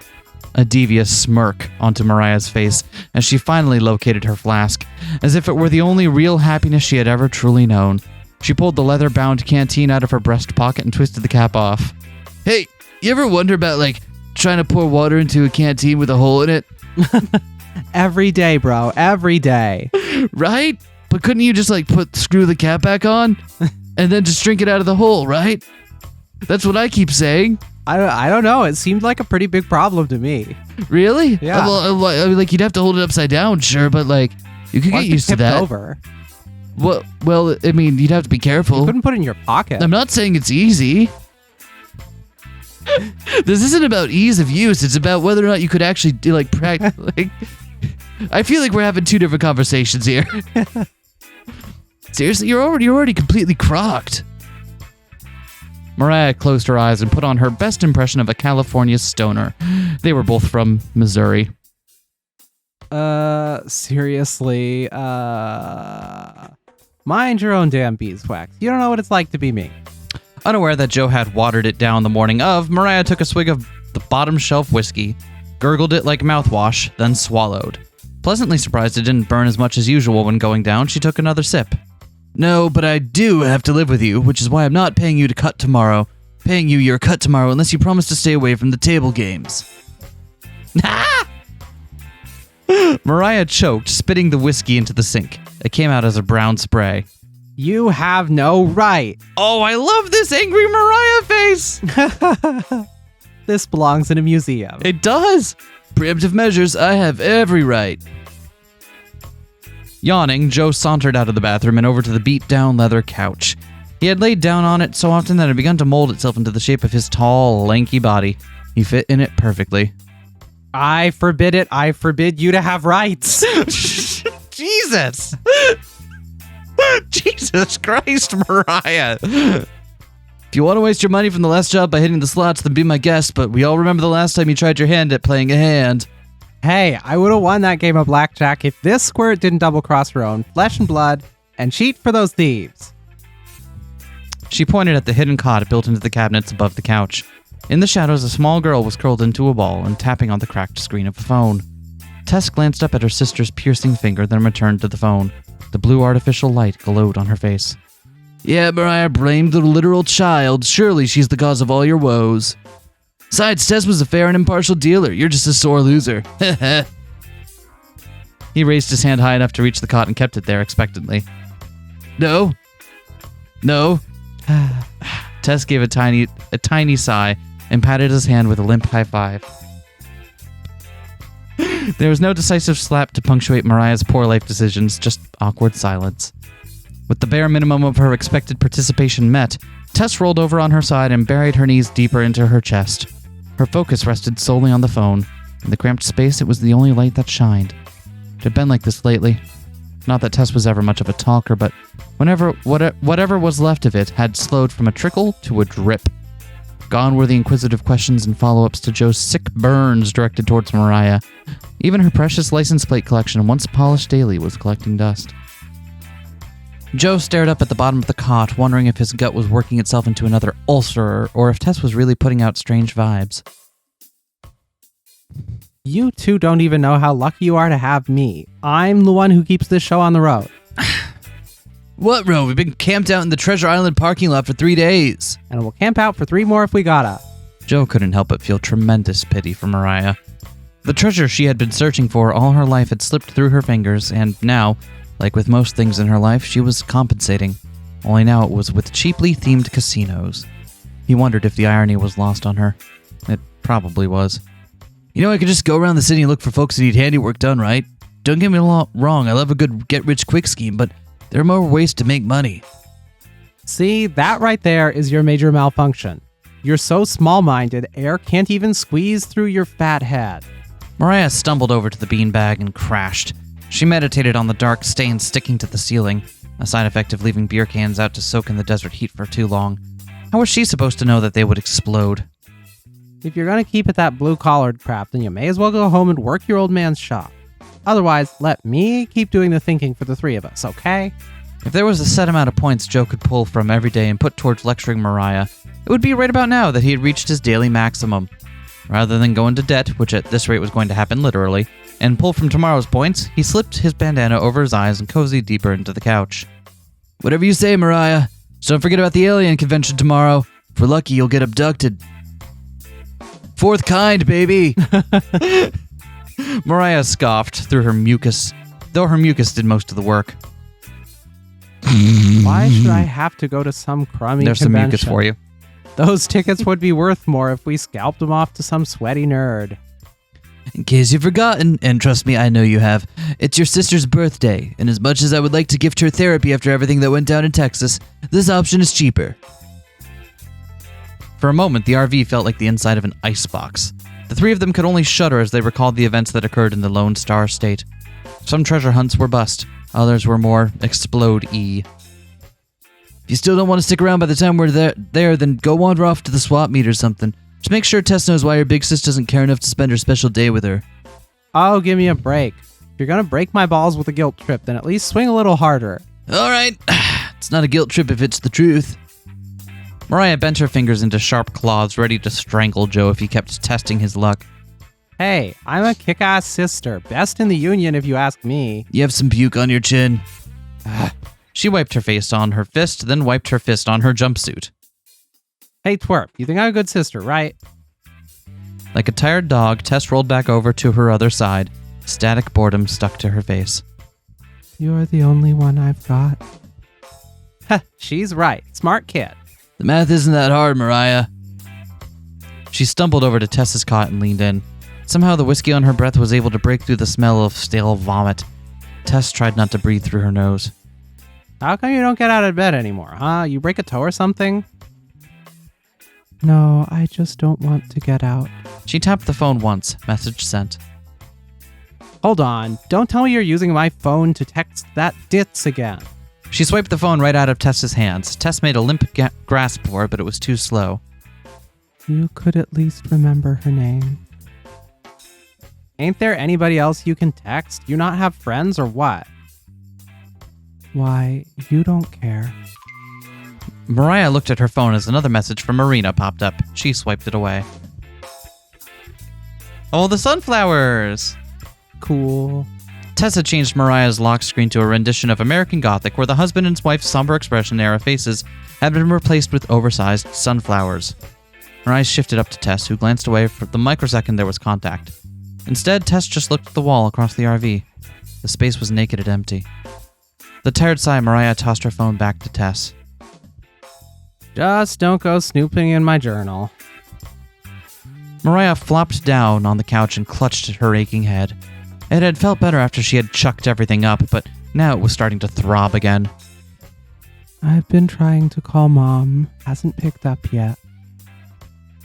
A devious smirk onto Mariah's face as she finally located her flask, as if it were the only real happiness she had ever truly known. She pulled the leather-bound canteen out of her breast pocket and twisted the cap off. Hey, you ever wonder about, trying to pour water into a canteen with a hole in it? Every day, bro. Every day. Right? But couldn't you just, screw the cap back on? And then just drink it out of the hole, right? That's what I keep saying. I don't know. It seemed like a pretty big problem to me. Really? Yeah. Well, you'd have to hold it upside down, sure, but, you could get used to that. Over. Well, I mean, you'd have to be careful. You couldn't put it in your pocket. I'm not saying it's easy. This isn't about ease of use. It's about whether or not you could actually do, practice. I feel like we're having 2 different conversations here. Seriously, you're already completely crocked. Mariah closed her eyes and put on her best impression of a California stoner. They were both from Missouri. Seriously, mind your own damn beeswax. You don't know what it's like to be me. Unaware that Joe had watered it down the morning of, Mariah took a swig of the bottom shelf whiskey, gurgled it like mouthwash, then swallowed. Pleasantly surprised it didn't burn as much as usual when going down, she took another sip. No, but I do have to live with you, which is why I'm not paying you to cut tomorrow. Paying you your cut tomorrow unless you promise to stay away from the table games. Mariah choked, spitting the whiskey into the sink. It came out as a brown spray. You have no right. Oh, I love this angry Mariah face. This belongs in a museum. It does. Preemptive measures, I have every right. Yawning, Joe sauntered out of the bathroom and over to the beat-down leather couch. He had laid down on it so often that it had begun to mold itself into the shape of his tall, lanky body. He fit in it perfectly. I forbid it. I forbid you to have rights. Jesus! Jesus Christ, Mariah! If you want to waste your money from the last job by hitting the slots, then be my guest, but we all remember the last time you tried your hand at playing a hand. Hey, I would have won that game of blackjack if this squirt didn't double-cross her own flesh and blood and cheat for those thieves. She pointed at the hidden cot built into the cabinets above the couch. In the shadows, a small girl was curled into a ball and tapping on the cracked screen of a phone. Tess glanced up at her sister's piercing finger, then returned to the phone. The blue artificial light glowed on her face. Yeah, Mariah blamed the literal child. Surely she's the cause of all your woes. Besides, Tess was a fair and impartial dealer. You're just a sore loser. He raised his hand high enough to reach the cot and kept it there expectantly. No. Tess gave a tiny sigh and patted his hand with a limp high five. There was no decisive slap to punctuate Mariah's poor life decisions, just awkward silence. With the bare minimum of her expected participation met, Tess rolled over on her side and buried her knees deeper into her chest. Her focus rested solely on the phone. In the cramped space, it was the only light that shined. It had been like this lately. Not that Tess was ever much of a talker, but whatever was left of it had slowed from a trickle to a drip. Gone were the inquisitive questions and follow-ups to Joe's sick burns directed towards Mariah. Even her precious license plate collection, once polished daily, was collecting dust. Joe stared up at the bottom of the cot, wondering if his gut was working itself into another ulcer, or if Tess was really putting out strange vibes. You two don't even know how lucky you are to have me. I'm the one who keeps this show on the road. What road? We've been camped out in the Treasure Island parking lot for 3 days. And we'll camp out for 3 more if we gotta. Joe couldn't help but feel tremendous pity for Mariah. The treasure she had been searching for all her life had slipped through her fingers, and now, like with most things in her life, she was compensating. Only now it was with cheaply themed casinos. He wondered if the irony was lost on her. It probably was. You know, I could just go around the city and look for folks that need handiwork done, right? Don't get me wrong, I love a good get-rich-quick scheme, but there are more ways to make money. See, that right there is your major malfunction. You're so small-minded, air can't even squeeze through your fat head. Mariah stumbled over to the beanbag and crashed. She meditated on the dark stains sticking to the ceiling, a side effect of leaving beer cans out to soak in the desert heat for too long. How was she supposed to know that they would explode? If you're gonna keep at that blue-collared crap, then you may as well go home and work your old man's shop. Otherwise, let me keep doing the thinking for the 3 of us, okay? If there was a set amount of points Joe could pull from every day and put towards lecturing Mariah, it would be right about now that he had reached his daily maximum. Rather than go into debt, which at this rate was going to happen literally, and pull from tomorrow's points, he slipped his bandana over his eyes and cozied deeper into the couch. Whatever you say, Mariah. Just don't forget about the alien convention tomorrow. If we're lucky, you'll get abducted. 4th kind, baby! Mariah scoffed through her mucus, though her mucus did most of the work. Why should I have to go to some crummy There's convention? some mucus for you. Those tickets would be worth more if we scalped them off to some sweaty nerd. In case you've forgotten, and trust me, I know you have, it's your sister's birthday, and as much as I would like to gift her therapy after everything that went down in Texas, this option is cheaper. For a moment, the RV felt like the inside of an icebox. The 3 of them could only shudder as they recalled the events that occurred in the Lone Star State. Some treasure hunts were bust, others were more explode-y. If you still don't want to stick around by the time we're there, then go wander off to the swap meet or something. Just make sure Tess knows why your big sis doesn't care enough to spend her special day with her. Oh, give me a break. If you're gonna break my balls with a guilt trip, then at least swing a little harder. Alright, it's not a guilt trip if it's the truth. Mariah bent her fingers into sharp claws, ready to strangle Joe if he kept testing his luck. Hey, I'm a kick-ass sister. Best in the union if you ask me. You have some puke on your chin. She wiped her face on her fist, then wiped her fist on her jumpsuit. Hey, twerp, you think I'm a good sister, right? Like a tired dog, Tess rolled back over to her other side. Static boredom stuck to her face. You're the only one I've got. Heh, she's right. Smart kid. The math isn't that hard, Mariah. She stumbled over to Tess's cot and leaned in. Somehow the whiskey on her breath was able to break through the smell of stale vomit. Tess tried not to breathe through her nose. How come you don't get out of bed anymore, huh? You break a toe or something? No, I just don't want to get out. She tapped the phone once, message sent. Hold on, don't tell me you're using my phone to text that ditz again. She swiped the phone right out of Tess's hands. Tess made a limp grasp for it, but it was too slow. You could at least remember her name. Ain't there anybody else you can text? You not have friends or what? Why, you don't care. Mariah looked at her phone as another message from Marina popped up. She swiped it away. Oh, the sunflowers! Cool. Tessa changed Mariah's lock screen to a rendition of American Gothic where the husband and wife's somber expression era faces had been replaced with oversized sunflowers. Her eyes shifted up to Tess, who glanced away for the microsecond there was contact. Instead, Tess just looked at the wall across the RV. The space was naked and empty. With a tired sigh, Mariah tossed her phone back to Tess. Just don't go snooping in my journal. Mariah flopped down on the couch and clutched at her aching head. It had felt better after she had chucked everything up, but now it was starting to throb again. I've been trying to call Mom. Hasn't picked up yet.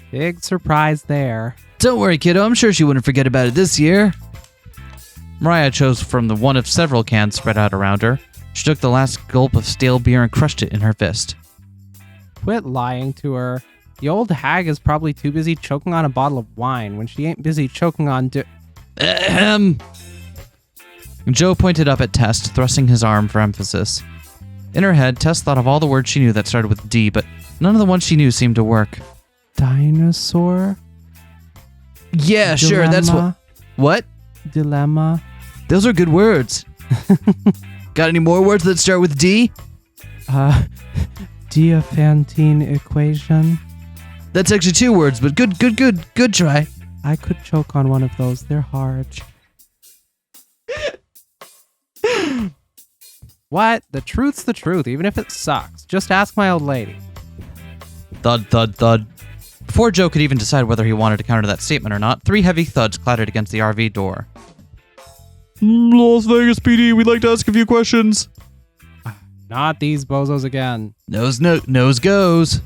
Big surprise there. Don't worry, kiddo. I'm sure she wouldn't forget about it this year. Mariah chose from the one of several cans spread out around her. She took the last gulp of stale beer and crushed it in her fist. Quit lying to her. The old hag is probably too busy choking on a bottle of wine when she ain't busy choking on Ahem. Joe pointed up at Tess, thrusting his arm for emphasis. In her head, Tess thought of all the words she knew that started with D, but none of the ones she knew seemed to work. Dinosaur? Yeah, sure, that's what... What? Dilemma? Those are good words. Got any more words that start with D? Diophantine equation? That's actually 2 words, but good try. I could choke on one of those. They're hard. What? The truth's the truth, even if it sucks. Just ask my old lady. Thud, thud, thud. Before Joe could even decide whether he wanted to counter that statement or not, 3 heavy thuds clattered against the RV door. Las Vegas PD, we'd like to ask a few questions. Not these bozos again. Nose goes.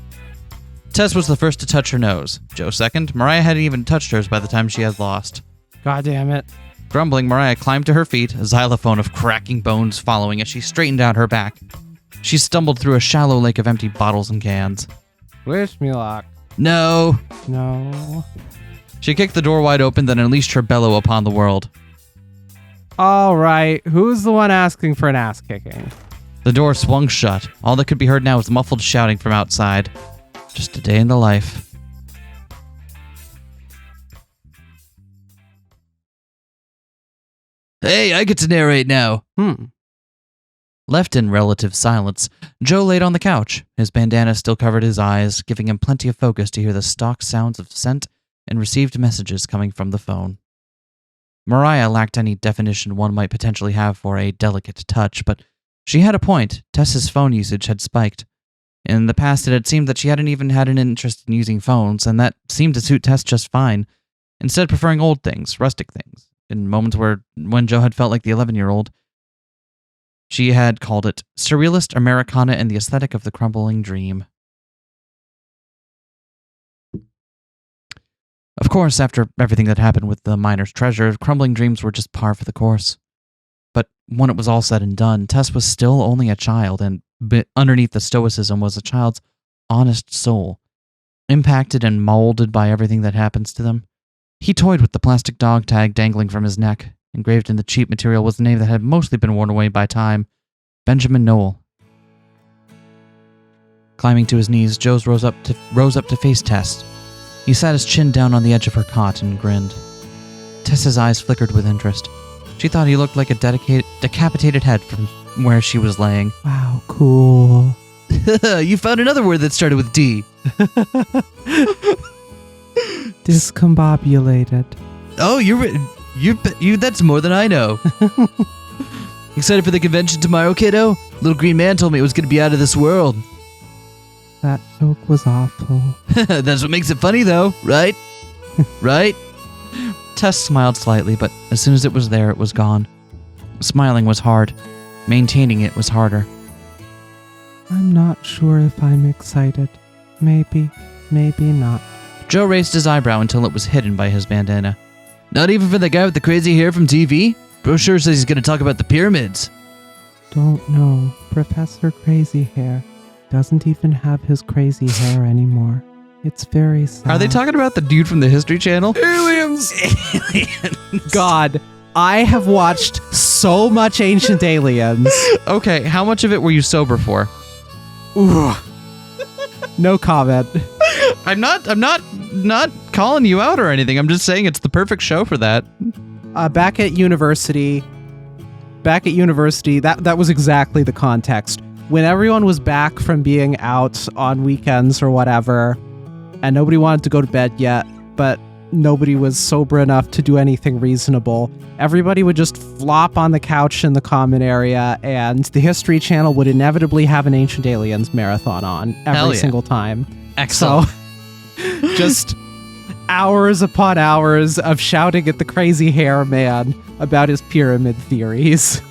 Tess was the first to touch her nose. Joe second. Mariah hadn't even touched hers by the time she had lost. God damn it. Grumbling, Mariah climbed to her feet, a xylophone of cracking bones following as she straightened out her back. She stumbled through a shallow lake of empty bottles and cans. Wish me luck. No. No. She kicked the door wide open, then unleashed her bellow upon the world. All right, who's the one asking for an ass kicking? The door swung shut. All that could be heard now was muffled shouting from outside. Just a day in the life. Hey, I get to narrate now. Left in relative silence, Joe laid on the couch. His bandana still covered his eyes, giving him plenty of focus to hear the stock sounds of sent and received messages coming from the phone. Mariah lacked any definition one might potentially have for a delicate touch, but she had a point. Tess's phone usage had spiked. In the past, it had seemed that she hadn't even had an interest in using phones, and that seemed to suit Tess just fine, instead preferring old things, rustic things. In moments when Joe had felt like the 11-year-old, she had called it surrealist Americana and the aesthetic of the crumbling dream. Of course, after everything that happened with the miner's treasure, crumbling dreams were just par for the course. But when it was all said and done, Tess was still only a child, and underneath the stoicism was a child's honest soul, impacted and molded by everything that happens to them. He toyed with the plastic dog tag dangling from his neck. Engraved in the cheap material was the name that had mostly been worn away by time, Benjamin Noel. Climbing to his knees, Joe rose up to face Tess. He sat his chin down on the edge of her cot and grinned. Tess's eyes flickered with interest. She thought he looked like a decapitated head from where she was laying. Wow, cool. You found another word that started with D. Discombobulated. Oh, you that's more than I know. Excited for the convention tomorrow, kiddo? Little green man told me it was going to be out of this world. That joke was awful. That's what makes it funny, though, right? Right? Tess smiled slightly, but as soon as it was there, it was gone. Smiling was hard. Maintaining it was harder. I'm not sure if I'm excited. Maybe not. Joe raised his eyebrow until it was hidden by his bandana. Not even for the guy with the crazy hair from TV? Brochure says he's going to talk about the pyramids. Don't know. Professor Crazy Hair doesn't even have his crazy hair anymore. It's very sad. Are they talking about the dude from the History Channel? Aliens! God, I have watched so much Ancient Aliens. Okay, how much of it were you sober for? Ooh. No comment. I'm not calling you out or anything. I'm just saying it's the perfect show for that. Back at university, that was exactly the context. When everyone was back from being out on weekends or whatever, and nobody wanted to go to bed yet, but nobody was sober enough to do anything reasonable, everybody would just flop on the couch in the common area, and the History Channel would inevitably have an Ancient Aliens marathon on every single time. Excellent. So, just hours upon hours of shouting at the crazy hair man about his pyramid theories.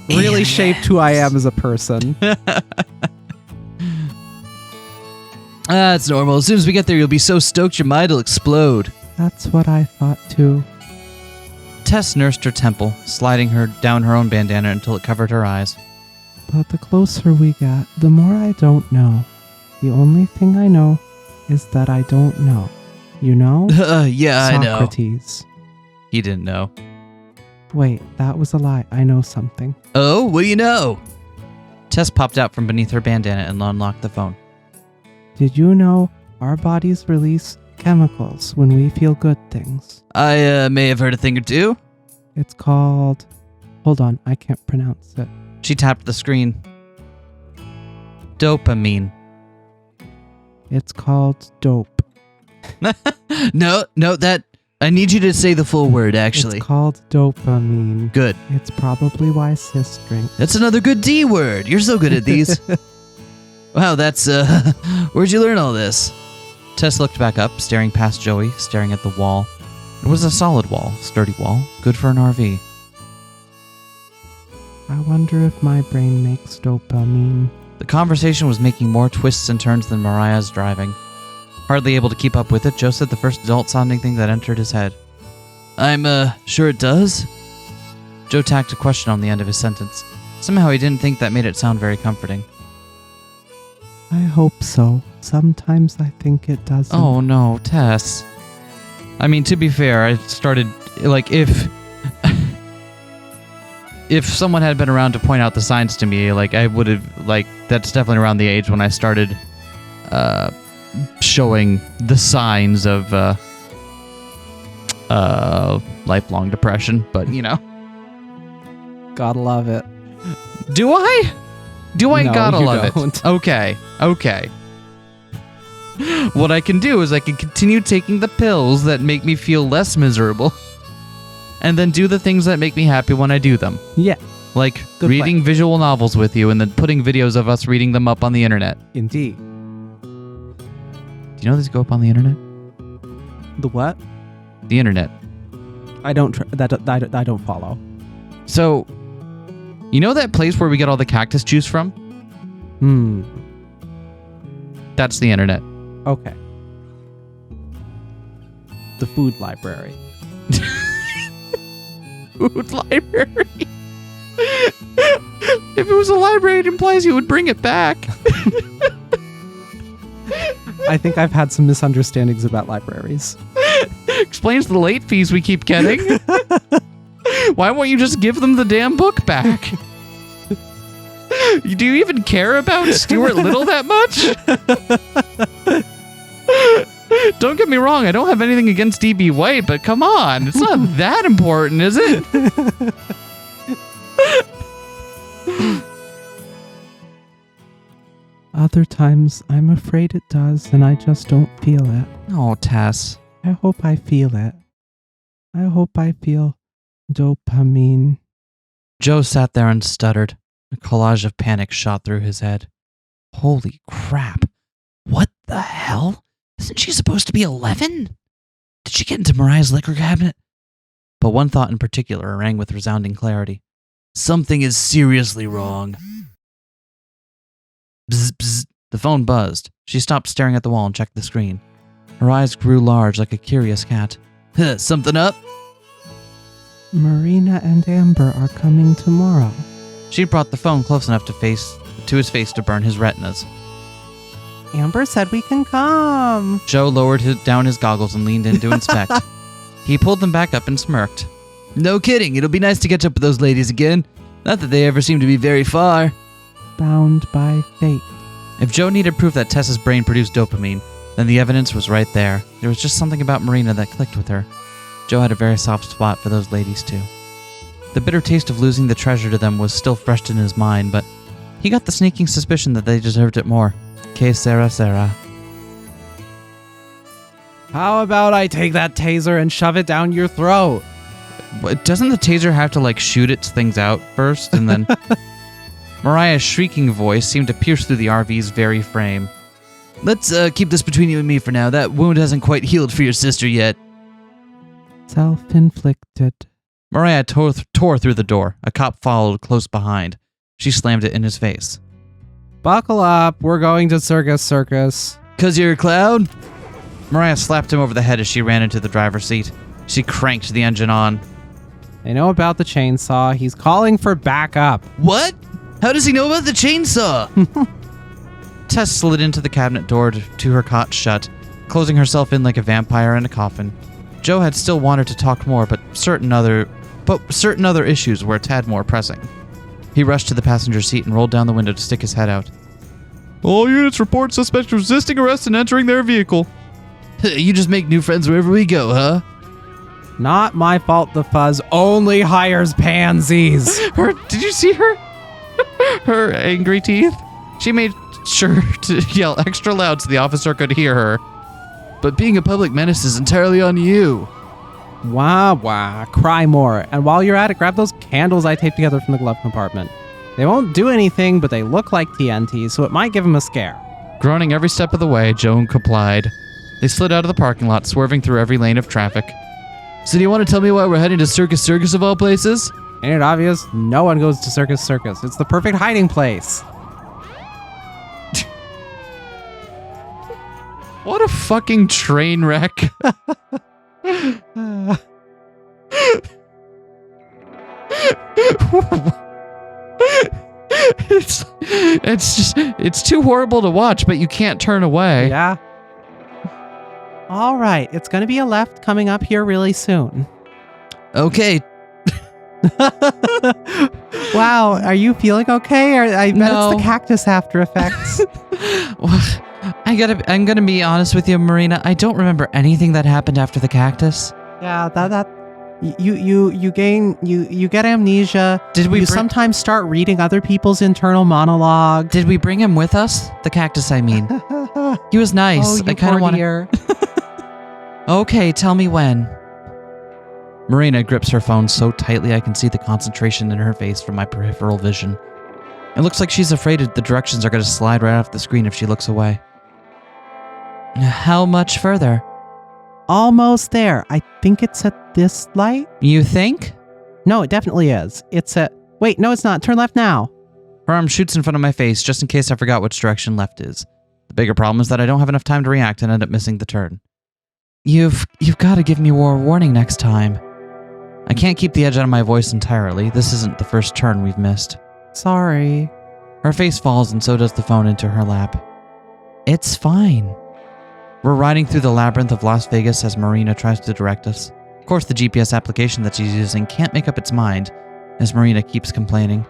Really shaped who I am as a person. That's normal. As soon as we get there, you'll be so stoked your mind will explode. That's what I thought too. Tess nursed her temple, sliding her down her own bandana until it covered her eyes. But the closer we get, the more I don't know. The only thing I know is that I don't know. You know? Yeah, I know. Socrates. He didn't know. Wait, that was a lie. I know something. Oh, what do you know? Tess popped out from beneath her bandana and unlocked the phone. Did you know our bodies release chemicals when we feel good things? I may have heard a thing or two. It's called... Hold on, I can't pronounce it. She tapped the screen. Dopamine. It's called dope. No, that... I need you to say the full word, actually. It's called dopamine. Good. It's probably why sis drink. That's another good D word. You're so good at these. Wow, that's, where'd you learn all this? Tess looked back up, staring past Joey, staring at the wall. It was a solid wall, sturdy wall, good for an RV. I wonder if my brain makes dopamine. The conversation was making more twists and turns than Mariah's driving. Hardly able to keep up with it, Joe said the first adult-sounding thing that entered his head. I'm, sure it does? Joe tacked a question on the end of his sentence. Somehow he didn't think that made it sound very comforting. I hope so. Sometimes I think it doesn't. Oh no, Tess. I mean, to be fair, I started, like, if someone had been around to point out the signs to me, like, I would have, like, that's definitely around the age when I started, showing the signs of, lifelong depression, but, you know. Gotta love it. Do I? No, gotta you love don't. it? Okay. What I can do is I can continue taking the pills that make me feel less miserable, and then do the things that make me happy when I do them. Yeah. Like Good reading plan. visual novels with you and then putting videos of us reading them up on the internet. Indeed. Do you know these go up on the internet? The what? The internet. I don't follow. So, you know that place where we get all the cactus juice from? That's the internet. Okay. The food library. Food library. If it was a library, it implies you would bring it back. I think I've had some misunderstandings about libraries. Explains the late fees we keep getting. Why won't you just give them the damn book back? Do you even care about Stuart Little that much? Don't get me wrong, I don't have anything against D.B. White, but come on, it's not that important, is it? Other times, I'm afraid it does, and I just don't feel it. Oh, Tess. I hope I feel it. I hope I feel dopamine. Joe sat there and stuttered. A collage of panic shot through his head. Holy crap. What the hell? Isn't she supposed to be 11? Did she get into Mariah's liquor cabinet? But one thought in particular rang with resounding clarity. Something is seriously wrong. Bzz, bzz. The phone buzzed. She stopped staring at the wall and checked the screen. Her eyes grew large like a curious cat. Something up? Marina and Amber are coming tomorrow. She brought the phone close enough to his face to burn his retinas. Amber said we can come. Joe lowered down his goggles and leaned in to inspect. He pulled them back up and smirked. No kidding, it'll be nice to catch up with those ladies again. Not that they ever seem to be very far. Bound by fate. If Joe needed proof that Tessa's brain produced dopamine, then the evidence was right there. There was just something about Marina that clicked with her. Joe had a very soft spot for those ladies too. The bitter taste of losing the treasure to them was still fresh in his mind, but he got the sneaking suspicion that they deserved it more. Que sera sera. How about I take that taser and shove it down your throat? But doesn't the taser have to, like, shoot its things out first, and then... Mariah's shrieking voice seemed to pierce through the RV's very frame. Let's keep this between you and me for now. That wound hasn't quite healed for your sister yet. Self-inflicted. Mariah tore through the door. A cop followed close behind. She slammed it in his face. Buckle up, we're going to circus. 'Cause you're a clown? Mariah slapped him over the head as she ran into the driver's seat. She cranked the engine on. They know about the chainsaw. He's calling for backup. What? How does he know about the chainsaw? Tess slid into the cabinet door to her cot shut, closing herself in like a vampire in a coffin. Joe had still wanted to talk more, but certain other issues were a tad more pressing. He rushed to the passenger seat and rolled down the window to stick his head out. All units report suspects resisting arrest and entering their vehicle. You just make new friends wherever we go, huh? Not my fault the fuzz only hires pansies. Did you see her? Her angry teeth? She made sure to yell extra loud so the officer could hear her. But being a public menace is entirely on you. Wah, wah, cry more. And while you're at it, grab those candles I taped together from the glove compartment. They won't do anything, but they look like TNT, so it might give him a scare. Groaning every step of the way, Joan complied. They slid out of the parking lot, swerving through every lane of traffic. So do you want to tell me why we're heading to Circus of all places? Ain't it obvious? No one goes to Circus. It's the perfect hiding place. What a fucking train wreck. It's too horrible to watch, but you can't turn away. Yeah. All right, it's going to be a left coming up here really soon. Okay. Wow, are you feeling okay? I bet No. it's the cactus after effects. I'm gonna be honest with you, Marina. I don't remember anything that happened after the cactus. Yeah, you get amnesia. Did we You sometimes start reading other people's internal monologue. Did we bring him with us? The cactus, I mean. He was nice. Oh, you I kind of poor want to. dear. Okay, tell me when. Marina grips her phone so tightly I can see the concentration in her face from my peripheral vision. It looks like she's afraid the directions are going to slide right off the screen if she looks away. How much further? Almost there. I think it's at this light. You think? No, it definitely is. It's at... Wait, no, it's not. Turn left now. Her arm shoots in front of my face just in case I forgot which direction left is. The bigger problem is that I don't have enough time to react and end up missing the turn. You've got to give me more warning next time. I can't keep the edge out of my voice entirely. This isn't the first turn we've missed. Sorry. Her face falls and so does the phone into her lap. It's fine. We're riding through the labyrinth of Las Vegas as Marina tries to direct us. Of course, the GPS application that she's using can't make up its mind, as Marina keeps complaining.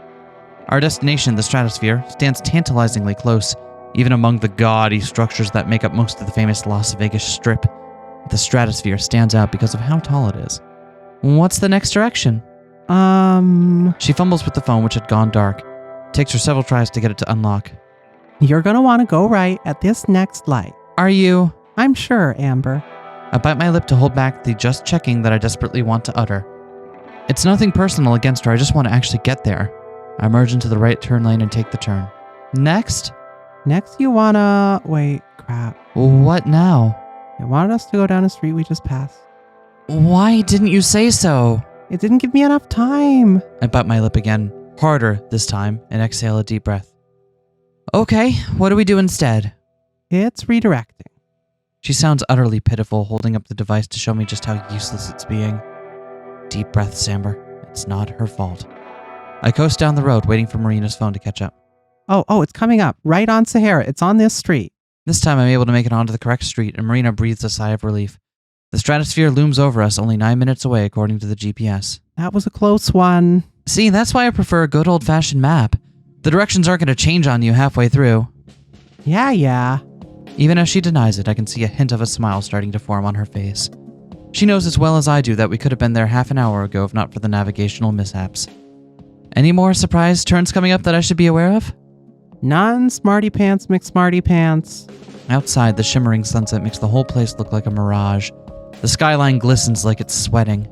Our destination, the Stratosphere, stands tantalizingly close, even among the gaudy structures that make up most of the famous Las Vegas Strip. The Stratosphere stands out because of how tall it is. What's the next direction? She fumbles with the phone, which had gone dark. Takes her several tries to get it to unlock. You're going to want to go right at this next light. Are you? I'm sure, Amber. I bite my lip to hold back the just checking that I desperately want to utter. It's nothing personal against her, I just want to actually get there. I merge into the right turn lane and take the turn. Next? Next you wanna... Wait, crap. What now? It wanted us to go down a street we just passed. Why didn't you say so? It didn't give me enough time. I bite my lip again, harder this time, and exhale a deep breath. Okay, what do we do instead? It's redirecting. She sounds utterly pitiful, holding up the device to show me just how useless it's being. Deep breaths, Amber. It's not her fault. I coast down the road, waiting for Marina's phone to catch up. Oh, it's coming up. Right on Sahara. It's on this street. This time I'm able to make it onto the correct street, and Marina breathes a sigh of relief. The Stratosphere looms over us, only 9 minutes away according to the GPS. That was a close one. See, that's why I prefer a good old-fashioned map. The directions aren't going to change on you halfway through. Yeah. Even as she denies it, I can see a hint of a smile starting to form on her face. She knows as well as I do that we could have been there half an hour ago if not for the navigational mishaps. Any more surprise turns coming up that I should be aware of? None. Smarty Pants McSmarty Pants. Outside, the shimmering sunset makes the whole place look like a mirage. The skyline glistens like it's sweating.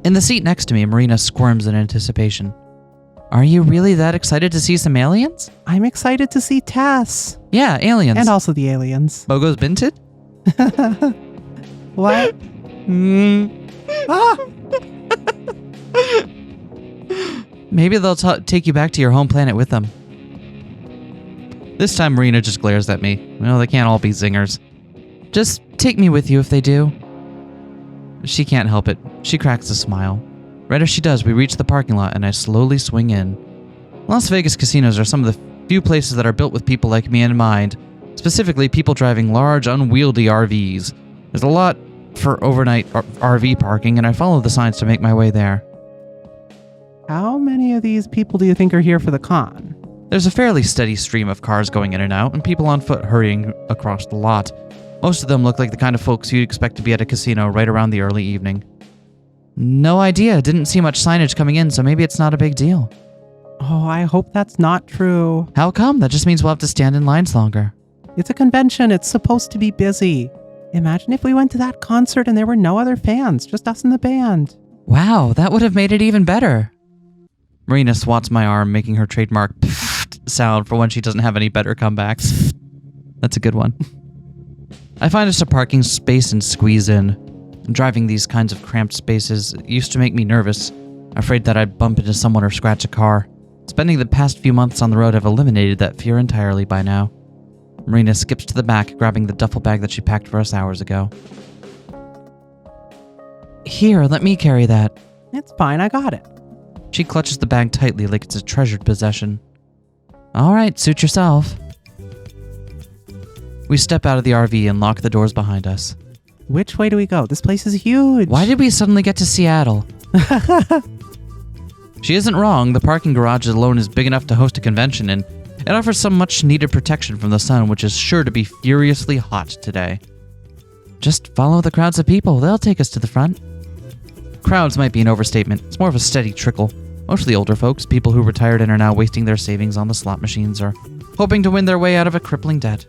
In the seat next to me, Marina squirms in anticipation. Are you really that excited to see some aliens? I'm excited to see Tess. Yeah, aliens. And also the aliens. Bogo's Binted? What? Ah! Maybe they'll take you back to your home planet with them. This time Marina just glares at me. Well, they can't all be zingers. Just take me with you if they do. She can't help it. She cracks a smile. Right as she does, we reach the parking lot and I slowly swing in. Las Vegas casinos are some of the few places that are built with people like me in mind, specifically people driving large, unwieldy RVs. There's a lot for overnight RV parking, and I follow the signs to make my way there. How many of these people do you think are here for the con? There's a fairly steady stream of cars going in and out, and people on foot hurrying across the lot. Most of them look like the kind of folks you'd expect to be at a casino right around the early evening. No idea. Didn't see much signage coming in, so maybe it's not a big deal. Oh, I hope that's not true. How come? That just means we'll have to stand in lines longer. It's a convention. It's supposed to be busy. Imagine if we went to that concert and there were no other fans, just us and the band. Wow, that would have made it even better. Marina swats my arm, making her trademark sound for when she doesn't have any better comebacks. That's a good one. I find us a parking space and squeeze in. Driving these kinds of cramped spaces used to make me nervous, afraid that I'd bump into someone or scratch a car. Spending the past few months on the road have eliminated that fear entirely by now. Marina skips to the back, grabbing the duffel bag that she packed for us hours ago. Here, let me carry that. It's fine, I got it. She clutches the bag tightly like it's a treasured possession. All right, suit yourself. We step out of the RV and lock the doors behind us. Which way do we go? This place is huge. Why did we suddenly get to Seattle? She isn't wrong. The parking garage alone is big enough to host a convention, and it offers some much-needed protection from the sun, which is sure to be furiously hot today. Just follow the crowds of people. They'll take us to the front. Crowds might be an overstatement. It's more of a steady trickle. Mostly older folks, people who retired and are now wasting their savings on the slot machines or hoping to win their way out of a crippling debt.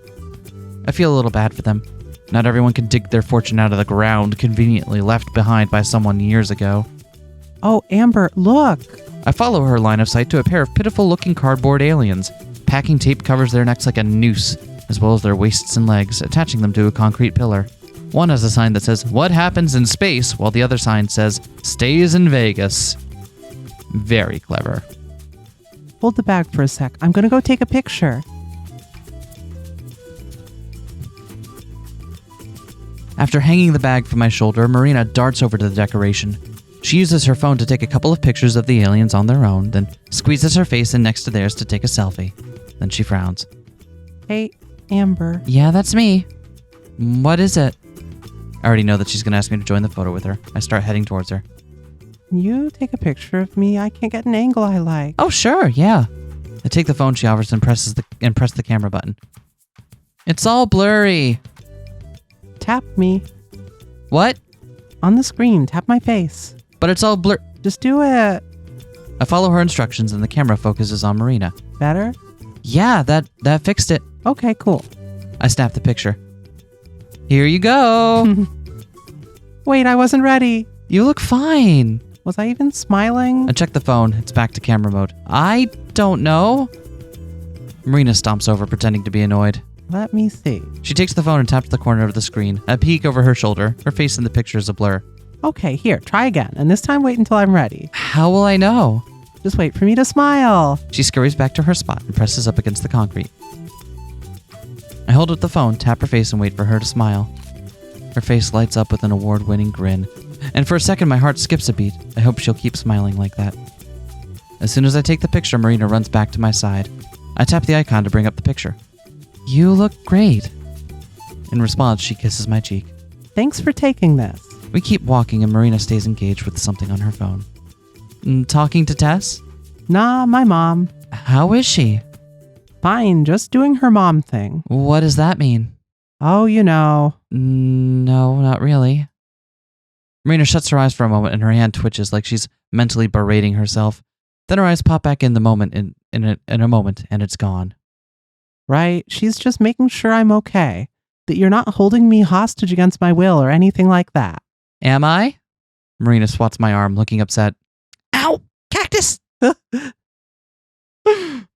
I feel a little bad for them. Not everyone can dig their fortune out of the ground conveniently left behind by someone years ago. Oh, Amber, look! I follow her line of sight to a pair of pitiful-looking cardboard aliens. Packing tape covers their necks like a noose, as well as their waists and legs, attaching them to a concrete pillar. One has a sign that says, "What happens in space?" while the other sign says, "Stays in Vegas." Very clever. Hold the bag for a sec. I'm gonna go take a picture. After hanging the bag from my shoulder, Marina darts over to the decoration. She uses her phone to take a couple of pictures of the aliens on their own, then squeezes her face in next to theirs to take a selfie. Then she frowns. Hey, Amber. Yeah, that's me. What is it? I already know that she's going to ask me to join the photo with her. I start heading towards her. You take a picture of me. I can't get an angle I like. Oh, sure, yeah. I take the phone she offers and press the camera button. It's all blurry. Tap me. What? On the screen, tap my face. But it's all blur... Just do it. I follow her instructions and the camera focuses on Marina. Better? Yeah, that fixed it. Okay, cool. I snap the picture. Here you go. Wait, I wasn't ready. You look fine. Was I even smiling? I check the phone. It's back to camera mode. I don't know. Marina stomps over, pretending to be annoyed. Let me see. She takes the phone and taps the corner of the screen. I peek over her shoulder. Her face in the picture is a blur. Okay, here, try again. And this time wait until I'm ready. How will I know? Just wait for me to smile. She scurries back to her spot and presses up against the concrete. I hold up the phone, tap her face, and wait for her to smile. Her face lights up with an award-winning grin. And for a second, my heart skips a beat. I hope she'll keep smiling like that. As soon as I take the picture, Marina runs back to my side. I tap the icon to bring up the picture. You look great. In response, she kisses my cheek. Thanks for taking this. We keep walking and Marina stays engaged with something on her phone. Talking to Tess? Nah, my mom. How is she? Fine, just doing her mom thing. What does that mean? Oh, you know. No, not really. Marina shuts her eyes for a moment and her hand twitches like she's mentally berating herself. Then her eyes pop back in the moment in a moment and it's gone. Right, she's just making sure I'm okay. That you're not holding me hostage against my will or anything like that. Am I? Marina swats my arm, looking upset. Ow! Cactus!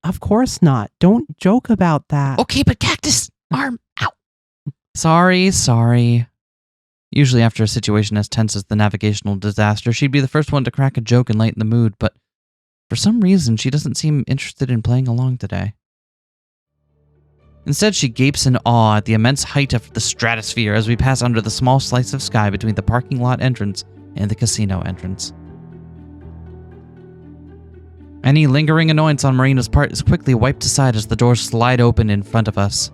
Of course not. Don't joke about that. Okay, but cactus! Arm! Ow! Sorry. Usually after a situation as tense as the navigational disaster, she'd be the first one to crack a joke and lighten the mood, but for some reason, she doesn't seem interested in playing along today. Instead, she gapes in awe at the immense height of the stratosphere as we pass under the small slice of sky between the parking lot entrance and the casino entrance. Any lingering annoyance on Marina's part is quickly wiped aside as the doors slide open in front of us.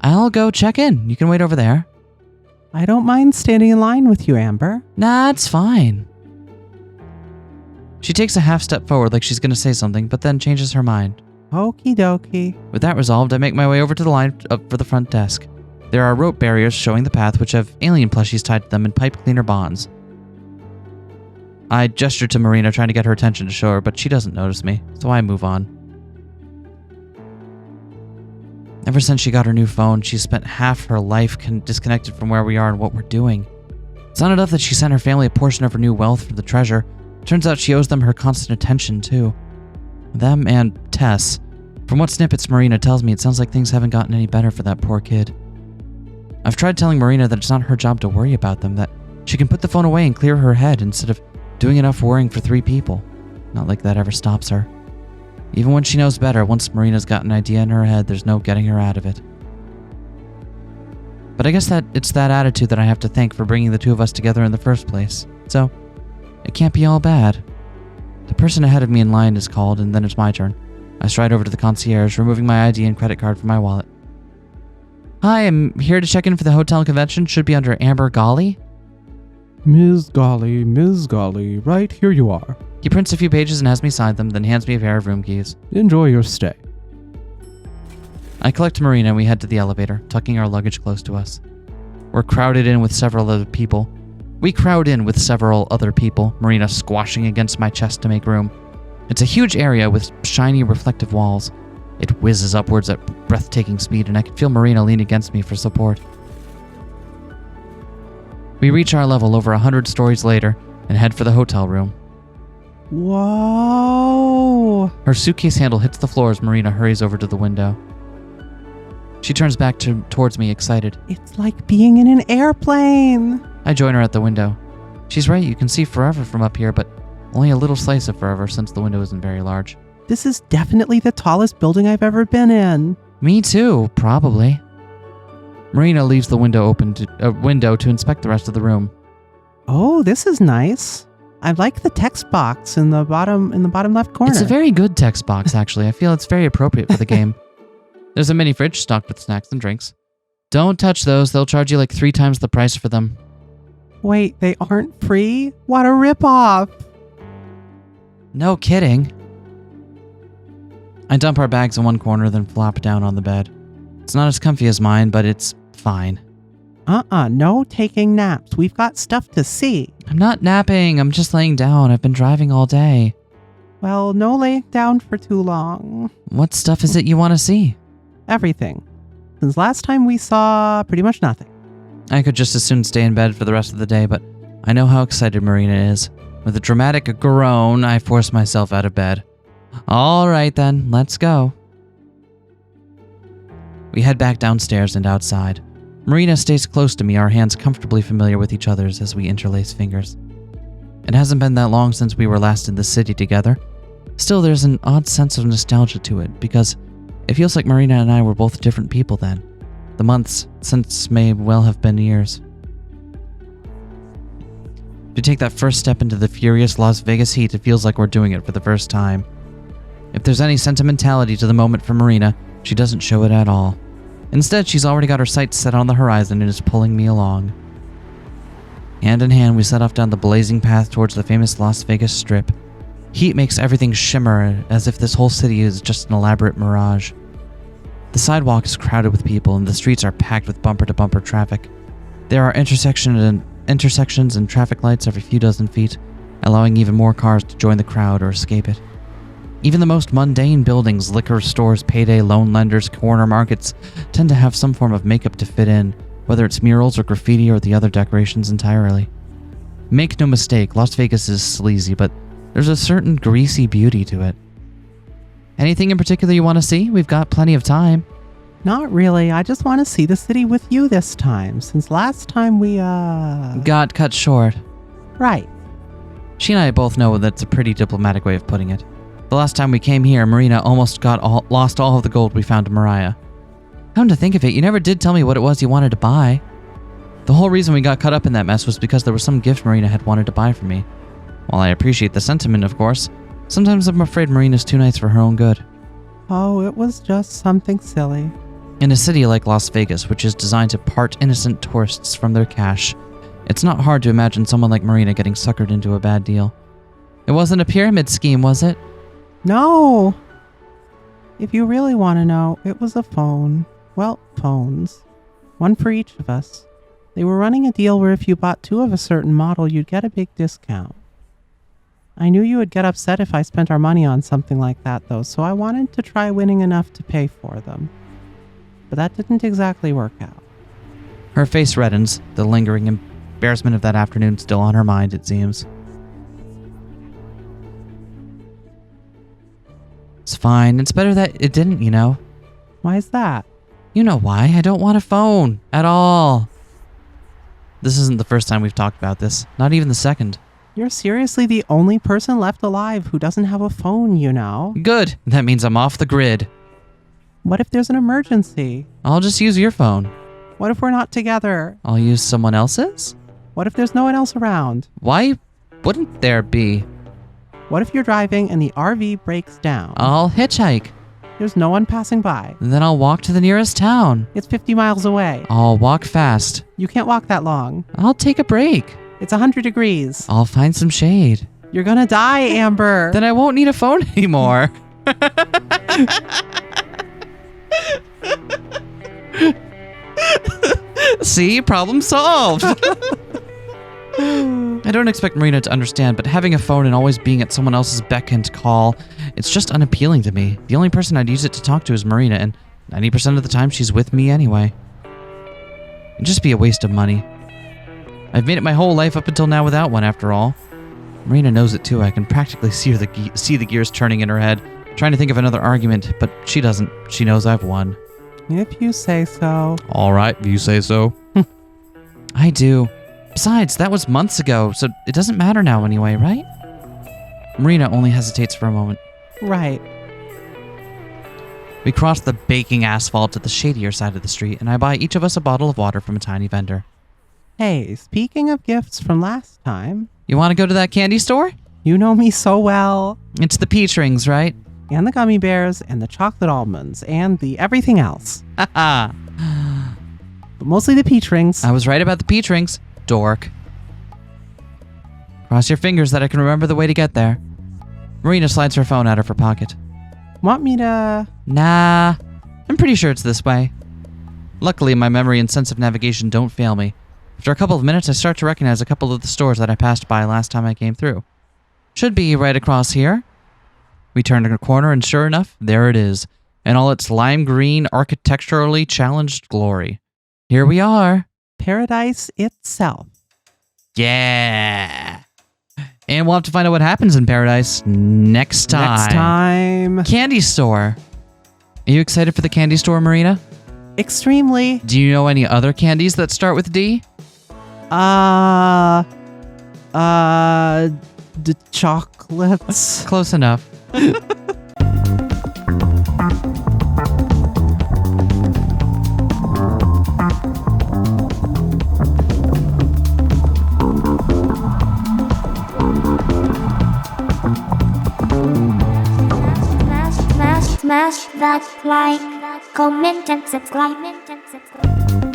I'll go check in. You can wait over there. I don't mind standing in line with you, Amber. Nah, it's fine. She takes a half step forward like she's going to say something, but then changes her mind. Okie dokie. With that resolved, I make my way over to the line up for the front desk. There are rope barriers showing the path, which have alien plushies tied to them in pipe cleaner bonds. I gesture to Marina, trying to get her attention to show her, but she doesn't notice me, so I move on. Ever since she got her new phone, she's spent half her life disconnected from where we are and what we're doing. It's not enough that she sent her family a portion of her new wealth for the treasure. Turns out she owes them her constant attention, too. Them and Tess. From what snippets Marina tells me, it sounds like things haven't gotten any better for that poor kid. I've tried telling Marina that it's not her job to worry about them, that she can put the phone away and clear her head instead of doing enough worrying for 3 people. Not like that ever stops her. Even when she knows better, once Marina's got an idea in her head, there's no getting her out of it. But I guess that it's that attitude that I have to thank for bringing the two of us together in the first place. So, it can't be all bad. The person ahead of me in line is called, and then it's my turn. I stride over to the concierge, removing my ID and credit card from my wallet. Hi, I'm here to check in for the hotel convention. Should be under Amber Golly. Ms. Golly, right here you are. He prints a few pages and has me sign them, then hands me a pair of room keys. Enjoy your stay. I collect Marina and we head to the elevator, tucking our luggage close to us. We crowd in with several other people, Marina squashing against my chest to make room. It's a huge area with shiny reflective walls. It whizzes upwards at breathtaking speed, and I can feel Marina lean against me for support. We reach our level over 100 stories later and head for the hotel room. Whoa! Her suitcase handle hits the floor as Marina hurries over to the window. She turns back towards me, excited. It's like being in an airplane! I join her at the window. She's right, you can see forever from up here, but only a little slice of forever since the window isn't very large. This is definitely the tallest building I've ever been in. Me too, probably. Marina leaves the window to inspect the rest of the room. Oh, this is nice. I like the text box in the bottom left corner. It's a very good text box, actually. I feel it's very appropriate for the game. There's a mini fridge stocked with snacks and drinks. Don't touch those. They'll charge you like 3 times the price for them. Wait, they aren't free? What a ripoff! No kidding. I dump our bags in one corner, then flop down on the bed. It's not as comfy as mine, but it's fine. No taking naps. We've got stuff to see. I'm not napping. I'm just laying down. I've been driving all day. Well, no laying down for too long. What stuff is it you want to see? Everything. Since last time we saw pretty much nothing. I could just as soon stay in bed for the rest of the day, but I know how excited Marina is. With a dramatic groan, I force myself out of bed. All right then, let's go. We head back downstairs and outside. Marina stays close to me, our hands comfortably familiar with each other's as we interlace fingers. It hasn't been that long since we were last in the city together. Still, there's an odd sense of nostalgia to it, because it feels like Marina and I were both different people then. The months since may well have been years. To take that first step into the furious Las Vegas heat, it feels like we're doing it for the first time. If there's any sentimentality to the moment for Marina, she doesn't show it at all. Instead, she's already got her sights set on the horizon and is pulling me along. Hand in hand, we set off down the blazing path towards the famous Las Vegas Strip. Heat makes everything shimmer as if this whole city is just an elaborate mirage. The sidewalk is crowded with people and the streets are packed with bumper-to-bumper traffic. There are intersections and traffic lights every few dozen feet, allowing even more cars to join the crowd or escape it. Even the most mundane buildings, liquor stores, payday loan lenders, corner markets, tend to have some form of makeup to fit in, whether it's murals or graffiti or the other decorations entirely. Make no mistake, Las Vegas is sleazy, but there's a certain greasy beauty to it. Anything in particular you want to see? We've got plenty of time. Not really. I just want to see the city with you this time, since last time we, got cut short. Right. She and I both know that's a pretty diplomatic way of putting it. The last time we came here, Marina almost lost all of the gold we found to Mariah. Come to think of it, you never did tell me what it was you wanted to buy. The whole reason we got caught up in that mess was because there was some gift Marina had wanted to buy for me. While I appreciate the sentiment, of course, Sometimes I'm afraid Marina's too nice for her own good. Oh, it was just something silly. In a city like Las Vegas, which is designed to part innocent tourists from their cash, it's not hard to imagine someone like Marina getting suckered into a bad deal. It wasn't a pyramid scheme, was it? No! If you really want to know, it was a phone. Well, phones. One for each of us. They were running a deal where if you bought 2 of a certain model, you'd get a big discount. I knew you would get upset if I spent our money on something like that, though, so I wanted to try winning enough to pay for them. But that didn't exactly work out. Her face reddens, the lingering embarrassment of that afternoon still on her mind, it seems. It's fine. It's better that it didn't, you know. Why is that? You know why. I don't want a phone. At all. This isn't the first time we've talked about this. Not even the second. You're seriously the only person left alive who doesn't have a phone, you know. Good. That means I'm off the grid. What if there's an emergency? I'll just use your phone. What if we're not together? I'll use someone else's? What if there's no one else around? Why wouldn't there be? What if you're driving and the RV breaks down? I'll hitchhike. There's no one passing by. Then I'll walk to the nearest town. It's 50 miles away. I'll walk fast. You can't walk that long. I'll take a break. It's 100 degrees. I'll find some shade. You're gonna die, Amber. Then I won't need a phone anymore. See? Problem solved. I don't expect Marina to understand, but having a phone and always being at someone else's beck and call, it's just unappealing to me. The only person I'd use it to talk to is Marina, and 90% of the time she's with me anyway. It'd just be a waste of money. I've made it my whole life up until now without one, after all. Marina knows it too. I can practically see the gears turning in her head, trying to think of another argument, but she doesn't. She knows I've won. If you say so. All right, if you say so. I do. Besides, that was months ago, so it doesn't matter now anyway, right? Marina only hesitates for a moment. Right. We cross the baking asphalt to the shadier side of the street, and I buy each of us a bottle of water from a tiny vendor. Hey, speaking of gifts from last time. You want to go to that candy store? You know me so well. It's the peach rings, right? And the gummy bears, and the chocolate almonds, and the everything else. Haha. But mostly the peach rings. I was right about the peach rings. Dork. Cross your fingers that I can remember the way to get there. Marina slides her phone out of her pocket. Want me to... Nah, I'm pretty sure it's this way. Luckily, my memory and sense of navigation don't fail me. After a couple of minutes, I start to recognize a couple of the stores that I passed by last time I came through. Should be right across here. We turn a corner, and sure enough, there it is, in all its lime green, architecturally challenged glory. Here we are. Paradise itself. Yeah. And we'll have to find out what happens in Paradise next time. Next time. Candy store. Are you excited for the candy store, Marina? Extremely. Do you know any other candies that start with D? The chocolates. Close enough. Smash that like, comment and subscribe.